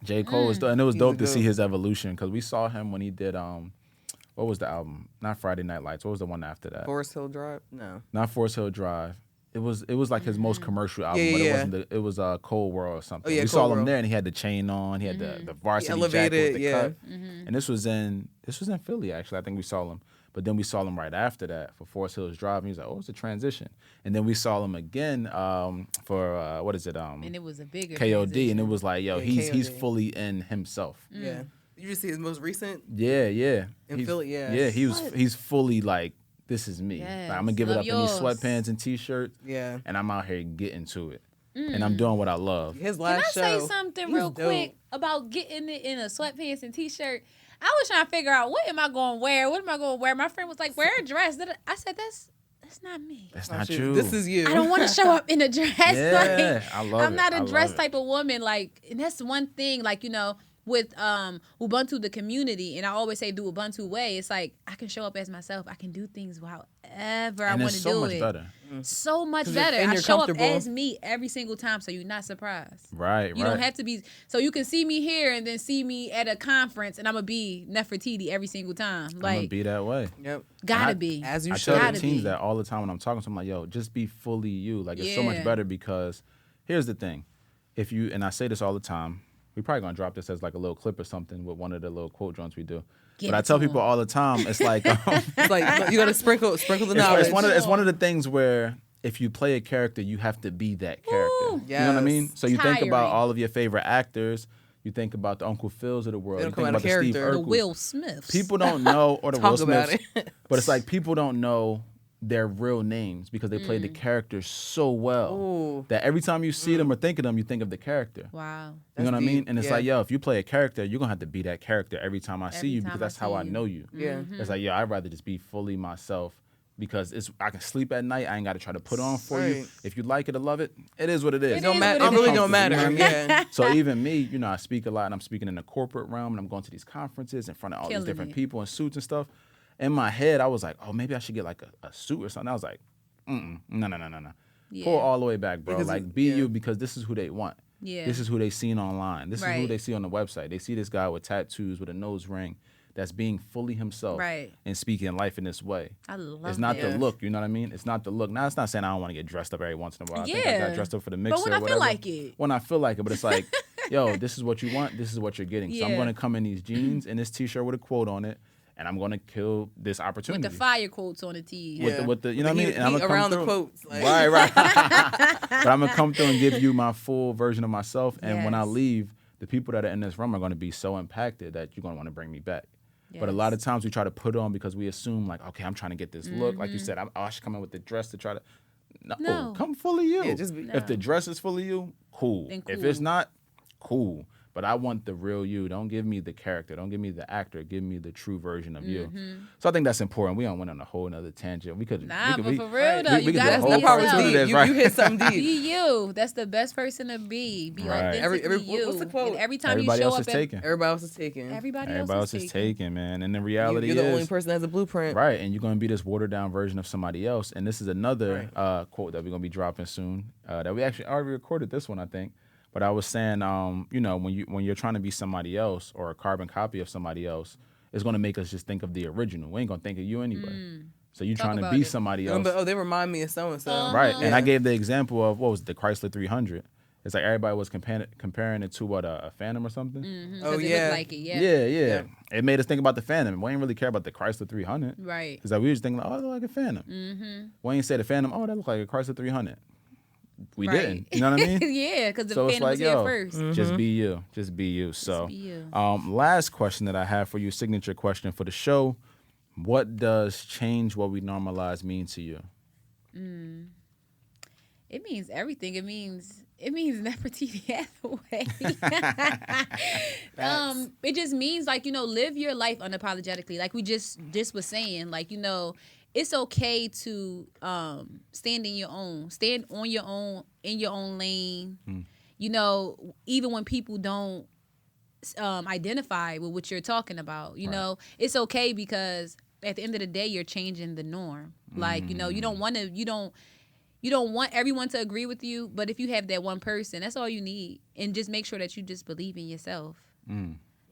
J. Cole was dope, and it was dope to see his evolution, because we saw him when he did what was the album? Not Friday Night Lights. What was the one after that? Forest Hill Drive? No. Not Forest Hill Drive. It was like his most commercial album, but it wasn't. It was Cold World or something. We saw him there, and he had the chain on. He had the varsity jacket with the cut. And this was in Philly, actually. I think we saw him. But then we saw him right after that for Forest Hills Drive. And he was like, oh, it's a transition. And then we saw him again for what is it? And it was a bigger KOD, transition. And it was like, yo, he's fully in himself. Yeah. Did you see his most recent? Yeah. In Philly, Yeah, he's fully like, this is me. Yes. Like, I'm gonna give it up Yours. in these sweatpants and t-shirts. Yeah. And I'm out here getting to it. And I'm doing what I love. His last show. Can I say something real quick about getting it in a sweatpants and t-shirt? I was trying to figure out, what am I going to wear? What am I going to wear? My friend was like, wear a dress. I said, that's not me. That's not you. This is you. I don't want to show up in a dress. Yeah, I love it. I'm not a dress type of woman. Like, and that's one thing, like, you know, with Ubuntu, the community, and I always say do Ubuntu way, it's like I can show up as myself. I can do things however I want to do it. So much better. So much better. I show up as me every single time, so you're not surprised. Right. You don't have to be. So you can see me here and then see me at a conference, and I'm gonna be Nefertiti every single time. Like, I'm gonna be that way. Yep. Gotta be. As you I should. tell the teams that all the time when I'm talking to them, like, yo, just be fully you. Like, it's so much better, because here's the thing. If you, and I say this all the time, we probably gonna drop this as like a little clip or something with one of the little quote joints we do. But I tell people all the time, it's like it's like you gotta sprinkle the knowledge. It's one of the things where if you play a character, you have to be that character. Yes. You know what I mean? So you think about Tiring. all of your favorite actors. You think about the Uncle Phils of the world. They You don't come think out of about the Steve character. the Urkels. Will Smiths. People don't know, or the Talk Will about Smiths. it. But it's like people don't know their real names because they play the characters so well that every time you see them or think of them, you think of the character. Wow. You know what I mean? And it's Yeah. like, yo, if you play a character, you're going to have to be that character every time I see you, time because I that's how see I you. know you. Yeah. It's like, yo, I'd rather just be fully myself, because I can sleep at night. I ain't got to try to put on for you. Right. If you like it or love it, it is what it is. It don't matter. It really I'm don't matter. comfortable, you know what I mean? Yeah. So even me, you know, I speak a lot, and I'm speaking in the corporate realm, and I'm going to these conferences in front of all Killing these different it. people in suits and stuff. In my head, I was like, oh, maybe I should get like a suit or something. I was like, no. Yeah. Pull all the way back, bro. Because like, be you, because this is who they want. Yeah. This is who they seen online. This is who Right. they see on the website. They see this guy with tattoos, with a nose ring, that's being fully himself Right. and speaking life in this way. I love It's not that. the look, you know what I mean? It's not the look. Now, it's not saying I don't want to get dressed up every once in a while. I think I Yeah. got dressed up for the mixer But when or I feel whatever. like it. When I feel like it, but it's like, yo, this is what you want. This is what you're getting. So I'm going to come in these jeans and this T-shirt with a quote on it. And I'm gonna kill this opportunity with the fire quotes on the tee. With the you know what I mean. And I'm gonna around come the quotes, like. right. But I'm gonna come through and give you my full version of myself. And when I leave, the people that are in this room are gonna be so impacted that you're gonna want to bring me back. Yes. But a lot of times we try to put on because we assume like, okay, I'm trying to get this look. Like you said, I should come in with the dress to try to. No. Come full of you. Yeah, if the dress is full of you, cool. If it's not, cool. But I want the real you. Don't give me the character. Don't give me the actor. Give me the true version of you. So I think that's important. We don't went on a whole nother tangent. We could. But for real though, you gotta be yourself. You hit something deep. Be you. That's the best person to be. Be authentically you. What's the quote? And every time everybody you show else up, is taken. Everybody else is taken. Everybody else is taken, man. And the reality you're the only person that has a blueprint, right? And you're gonna be this watered down version of somebody else. And this is another quote that we're gonna be dropping soon. That we actually already recorded this one, I think. But I was saying, when you're trying to be somebody else or a carbon copy of somebody else, it's going to make us just think of the original. We ain't going to think of you anyway. So you're trying to be somebody else. But, they remind me of so-and-so. Right. And I gave the example of, what was it, the Chrysler 300. It's like everybody was comparing it to what, a Phantom or something? Mm-hmm. Oh, yeah. Like it, yeah. It made us think about the Phantom. We didn't really care about the Chrysler 300. Right. Because we were just thinking, oh, it look like a Phantom. Mm-hmm. We ain't say the Phantom, oh, that look like a Chrysler 300. We didn't. You know what I mean? Yeah, because the Phantom was here first. Just be you. Just be you. So, be you. Last question that I have for you, signature question for the show. What does change what we normalize mean to you? It means everything. It means Nefertiti Hathaway. It just means live your life unapologetically. Like we just was saying, it's okay to stand on your own, in your own lane. Even when people don't identify with what you're talking about. You know, it's okay because at the end of the day, you're changing the norm. Like you don't want everyone to agree with you, but if you have that one person, that's all you need, and just make sure that you just believe in yourself.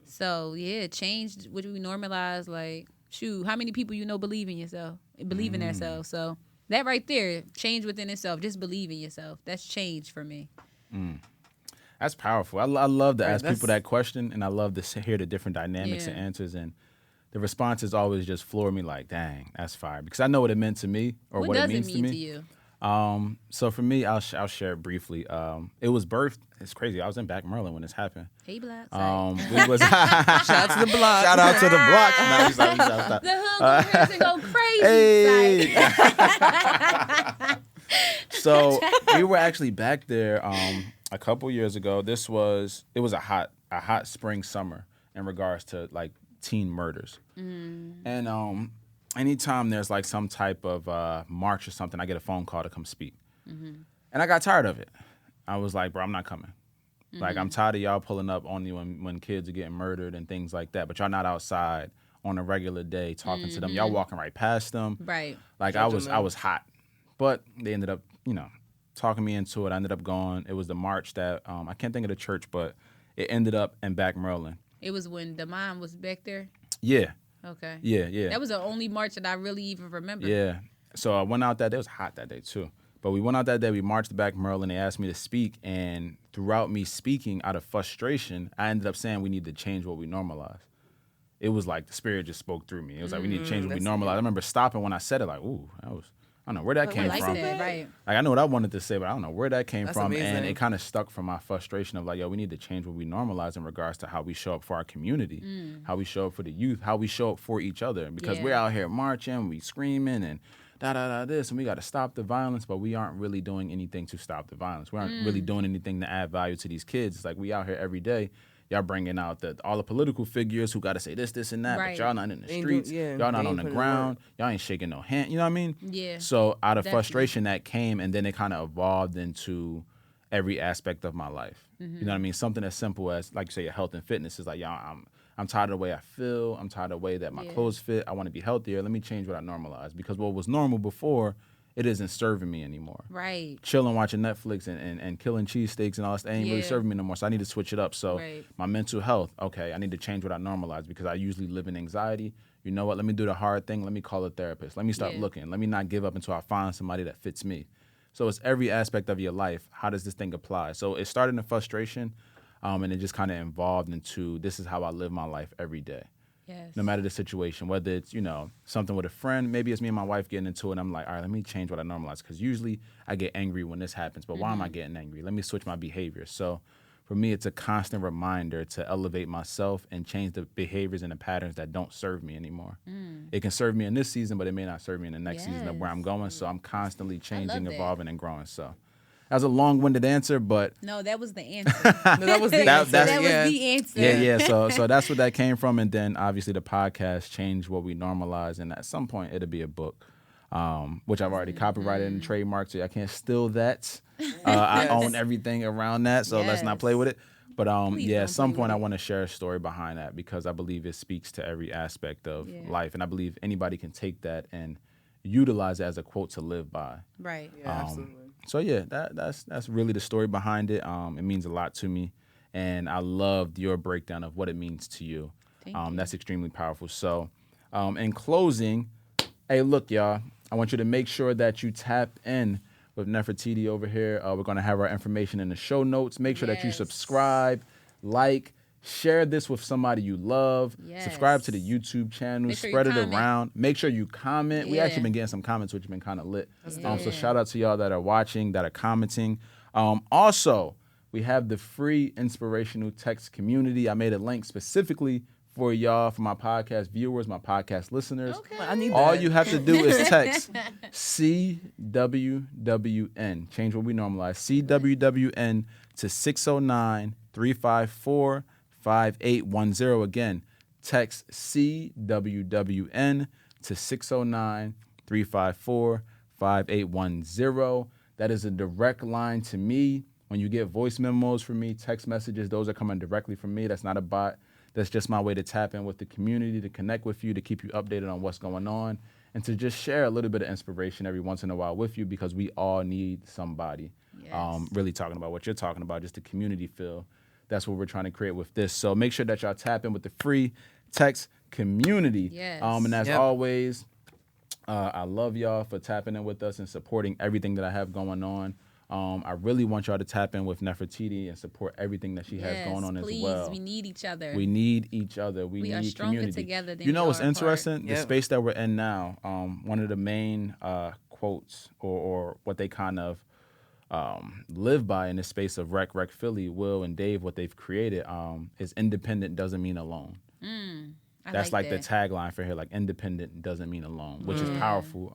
So change what we normalize. Like, shoot, how many people believe in yourself, believe in themselves? So that right there, change within itself. Just believe in yourself. That's change for me. That's powerful. I love to ask people that question, and I love to hear the different dynamics and answers, and the responses always just floor me. Like, dang, that's fire, because I know what it meant to me or what it means to me. To you? So for me, I'll share it briefly. It was birthed. It's crazy. I was in Back Maryland when this happened. Hey, Black. We was shout out to the block. Shout out to the block. No, stop. The hood go crazy. Hey. So we were actually back there a couple years ago. It was a hot spring summer in regards to like teen murders, and anytime there's like some type of march or something, I get a phone call to come speak. And I got tired of it. I was like, bro, I'm not coming. Like, I'm tired of y'all pulling up on you when kids are getting murdered and things like that, but y'all not outside on a regular day talking to them. Y'all walking right past them. Right. Like, I was hot. But they ended up, talking me into it. I ended up going. It was the march that, I can't think of the church, but it ended up in Back Maryland. It was when the mom was back there? Yeah. Okay. Yeah. That was the only march that I really even remember. Yeah. So I went out that day. It was hot that day, too. But we went out that day. We marched to Back Maryland. They asked me to speak. And throughout me speaking, out of frustration, I ended up saying we need to change what we normalize. It was like the spirit just spoke through me. It was like, we need to change what we normalize. I remember stopping when I said it, like, ooh, I don't know where that came from. That, right. Like, I know what I wanted to say, but I don't know where that came from. Amazing. And it kind of stuck from my frustration of like, yo, we need to change what we normalize in regards to how we show up for our community, how we show up for the youth, how we show up for each other. Because we're out here marching, we screaming and this, and we got to stop the violence, but we aren't really doing anything to stop the violence. We aren't really doing anything to add value to these kids. It's like we out here every day. Y'all bringing out all the political figures who got to say this, and that, but y'all not in the streets. Y'all not on the ground. Y'all ain't shaking no hand. You know what I mean? Yeah. So out of frustration that came, and then it kind of evolved into every aspect of my life. You know what I mean? Something as simple as, like you say, your health and fitness is like, y'all, I'm tired of the way I feel. I'm tired of the way that my clothes fit. I want to be healthier. Let me change what I normalize, because what was normal before, it isn't serving me anymore. Right. Chilling, watching Netflix and killing cheesesteaks and all that ain't really serving me no more. So I need to switch it up. So my mental health, okay, I need to change what I normalize, because I usually live in anxiety. You know what? Let me do the hard thing. Let me call a therapist. Let me start looking. Let me not give up until I find somebody that fits me. So it's every aspect of your life. How does this thing apply? So it started in frustration. And it just kind of evolved into this is how I live my life every day. Yes. No matter the situation, whether it's, something with a friend, maybe it's me and my wife getting into it, and I'm like, all right, let me change what I normalize. Because usually I get angry when this happens, but why am I getting angry? Let me switch my behavior. So for me, it's a constant reminder to elevate myself and change the behaviors and the patterns that don't serve me anymore. It can serve me in this season, but it may not serve me in the next season of where I'm going. So I'm constantly changing, evolving, and growing. So that was a long-winded answer, but no, that was the answer. No, that was the answer. That was the answer. Yeah. So that's what that came from, and then obviously the podcast changed what we normalize, and at some point it'll be a book, which I've already copyrighted and trademarked, so I can't steal that. I own everything around that, so let's not play with it. But at some point I want to share a story behind that because I believe it speaks to every aspect of life, and I believe anybody can take that and utilize it as a quote to live by. Right. Yeah, absolutely. So that's really the story behind it. It means a lot to me, and I loved your breakdown of what it means to you. Thank you. That's extremely powerful. So, in closing, hey, look, y'all, I want you to make sure that you tap in with Nefertiti over here. We're gonna have our information in the show notes. Make sure that you subscribe, like, share this with somebody you love. Yes. Subscribe to the YouTube channel. Make sure spread you it comment. around. Make sure you comment. We Yeah. actually been getting some comments, which have been kind of lit. Yeah. So shout out to y'all that are watching, that are commenting. Also, we have the free inspirational text community. I made a link specifically for y'all, for my podcast viewers, my podcast listeners. Okay. I need All that. you have to do is text CWWN. Change what we normalize. CWWN to 609-354-5810. Again, text CWWN to 609-354-5810. That is a direct line to me. When you get voice memos from me, text messages, those are coming directly from me. That's not a bot. That's just my way to tap in with the community, to connect with you, to keep you updated on what's going on, and to just share a little bit of inspiration every once in a while with you, because we all need somebody. Yes. Really talking about what you're talking about, just the community feel. That's what we're trying to create with this. So make sure that y'all tap in with the free text community. Yes. And as always, I love y'all for tapping in with us and supporting everything that I have going on. I really want y'all to tap in with Nefertiti and support everything that she has going on please. as well. We need each other. We need each other. We are need stronger community. together than you know we what's are apart. interesting? The Yep. space that we're in now, one of the main quotes or what they kind of live by in this space of Rec Philly, Will and Dave, what they've created is independent doesn't mean alone. That's like the tagline for here, like independent doesn't mean alone, which is powerful.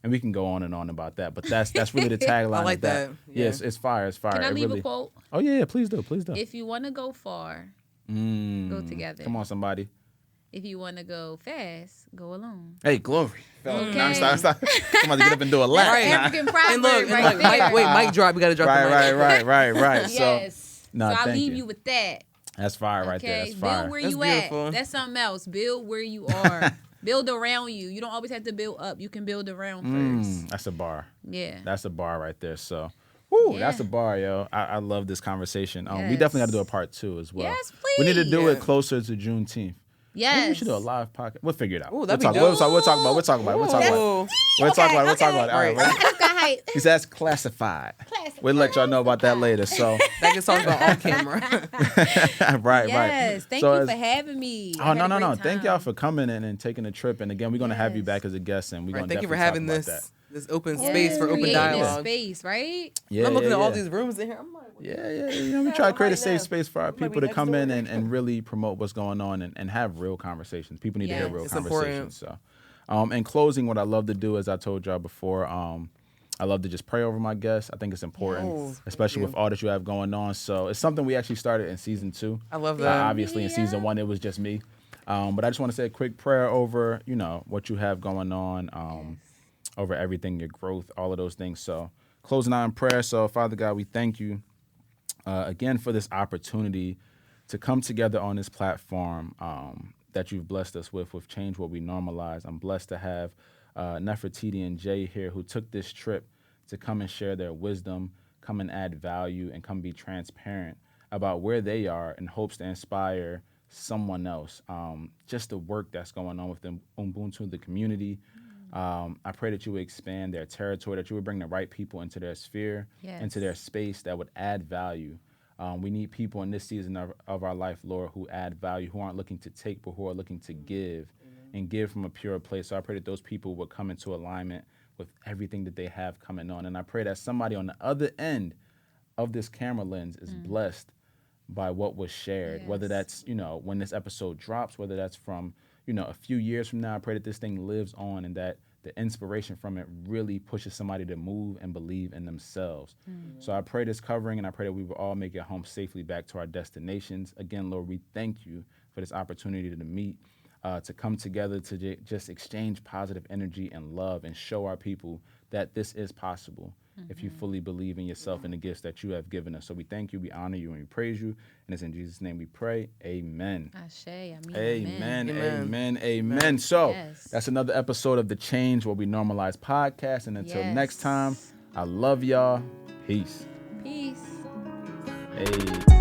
And we can go on and on about that, but that's really the tagline. I like of that. that. Yeah, Yeah. it's fire. It's fire. Can I It leave really... a quote? Oh yeah, please do. If you want to go far, go together. Come on, somebody. If you want to go fast, go alone. Hey, glory. Okay. Stop. I'm about to get up and do a lap. Right. African proverb And look, right there. mic drop. We got to drop the mic. Right. Yes. No, so I'll thank leave you. you with that. That's fire right there. Okay, That's fire. build where That's you beautiful. at. That's something else. Build where you are. Build around you. You don't always have to build up. You can build around first. That's a bar. Yeah. That's a bar right there. So, woo, Yeah. that's a bar, yo. I love this conversation. We Yes. definitely got to do a part 2 as well. Yes, We need to do please. it closer to Juneteenth. Yes. Maybe we should do a live podcast. We'll figure it out. Ooh, We'll that'd talk be about it. dope. We'll talk about it. We'll talk about it. Ooh. We'll talk about it. All right, ready? Okay. He says classified. We'll let y'all know about that later. So, That gets talked about off camera. right. Yes. Thank So you as- for having me. Oh, I had a no. great Thank time. y'all for coming in and taking a trip. And again, we're going to have you Yes. back as a guest, and we're going Right, to thank you for definitely having talk about that. this open space for open Creating dialogue. this space, right? Yeah, I'm looking yeah, at all yeah. these rooms in here. I'm like, Yeah. We try to create a safe now. space for our Might be people to next come in door. and really promote what's going on and have real conversations. People need to hear Yes. real It's conversations. So, in closing, what I love to do, as I told y'all before, I love to just pray over my guests. I think it's important, Yes. especially Thank with all that you have going on. So it's something we actually started in season 2. I love that. Obviously, in season 1, it was just me. But I just want to say a quick prayer over, what you have going on, over everything, your growth, all of those things. So closing out in prayer. So Father God, we thank you again for this opportunity to come together on this platform that you've blessed us with Change What We Normalize. I'm blessed to have Nefertiti and Jay here, who took this trip to come and share their wisdom, come and add value, and come be transparent about where they are in hopes to inspire someone else. Just the work that's going on with the Ubuntu, the community. I pray that you would expand their territory, that you would bring the right people into their sphere, Yes. into their space that would add value We need people in this season of our life, Lord, who add value, who aren't looking to take, but who are looking to give and give from a pure place. So I pray that those people will come into alignment with everything that they have coming on. And I pray that somebody on the other end of this camera lens is blessed by what was shared, whether that's, when this episode drops, whether that's from, a few years from now. I pray that this thing lives on and that the inspiration from it really pushes somebody to move and believe in themselves. So I pray this covering, and I pray that we will all make it home safely back to our destinations. Again, Lord, we thank you for this opportunity to meet, to come together, to just exchange positive energy and love and show our people that this is possible if you fully believe in yourself and the gifts that you have given us. So we thank you, we honor you, and we praise you. And it's in Jesus' name we pray. Amen. Ashe, amen. Amen. Amen. Amen. Amen. So Yes. that's another episode of The Change, Where We Normalize podcast. And until next time, I love y'all. Peace. Peace. Hey.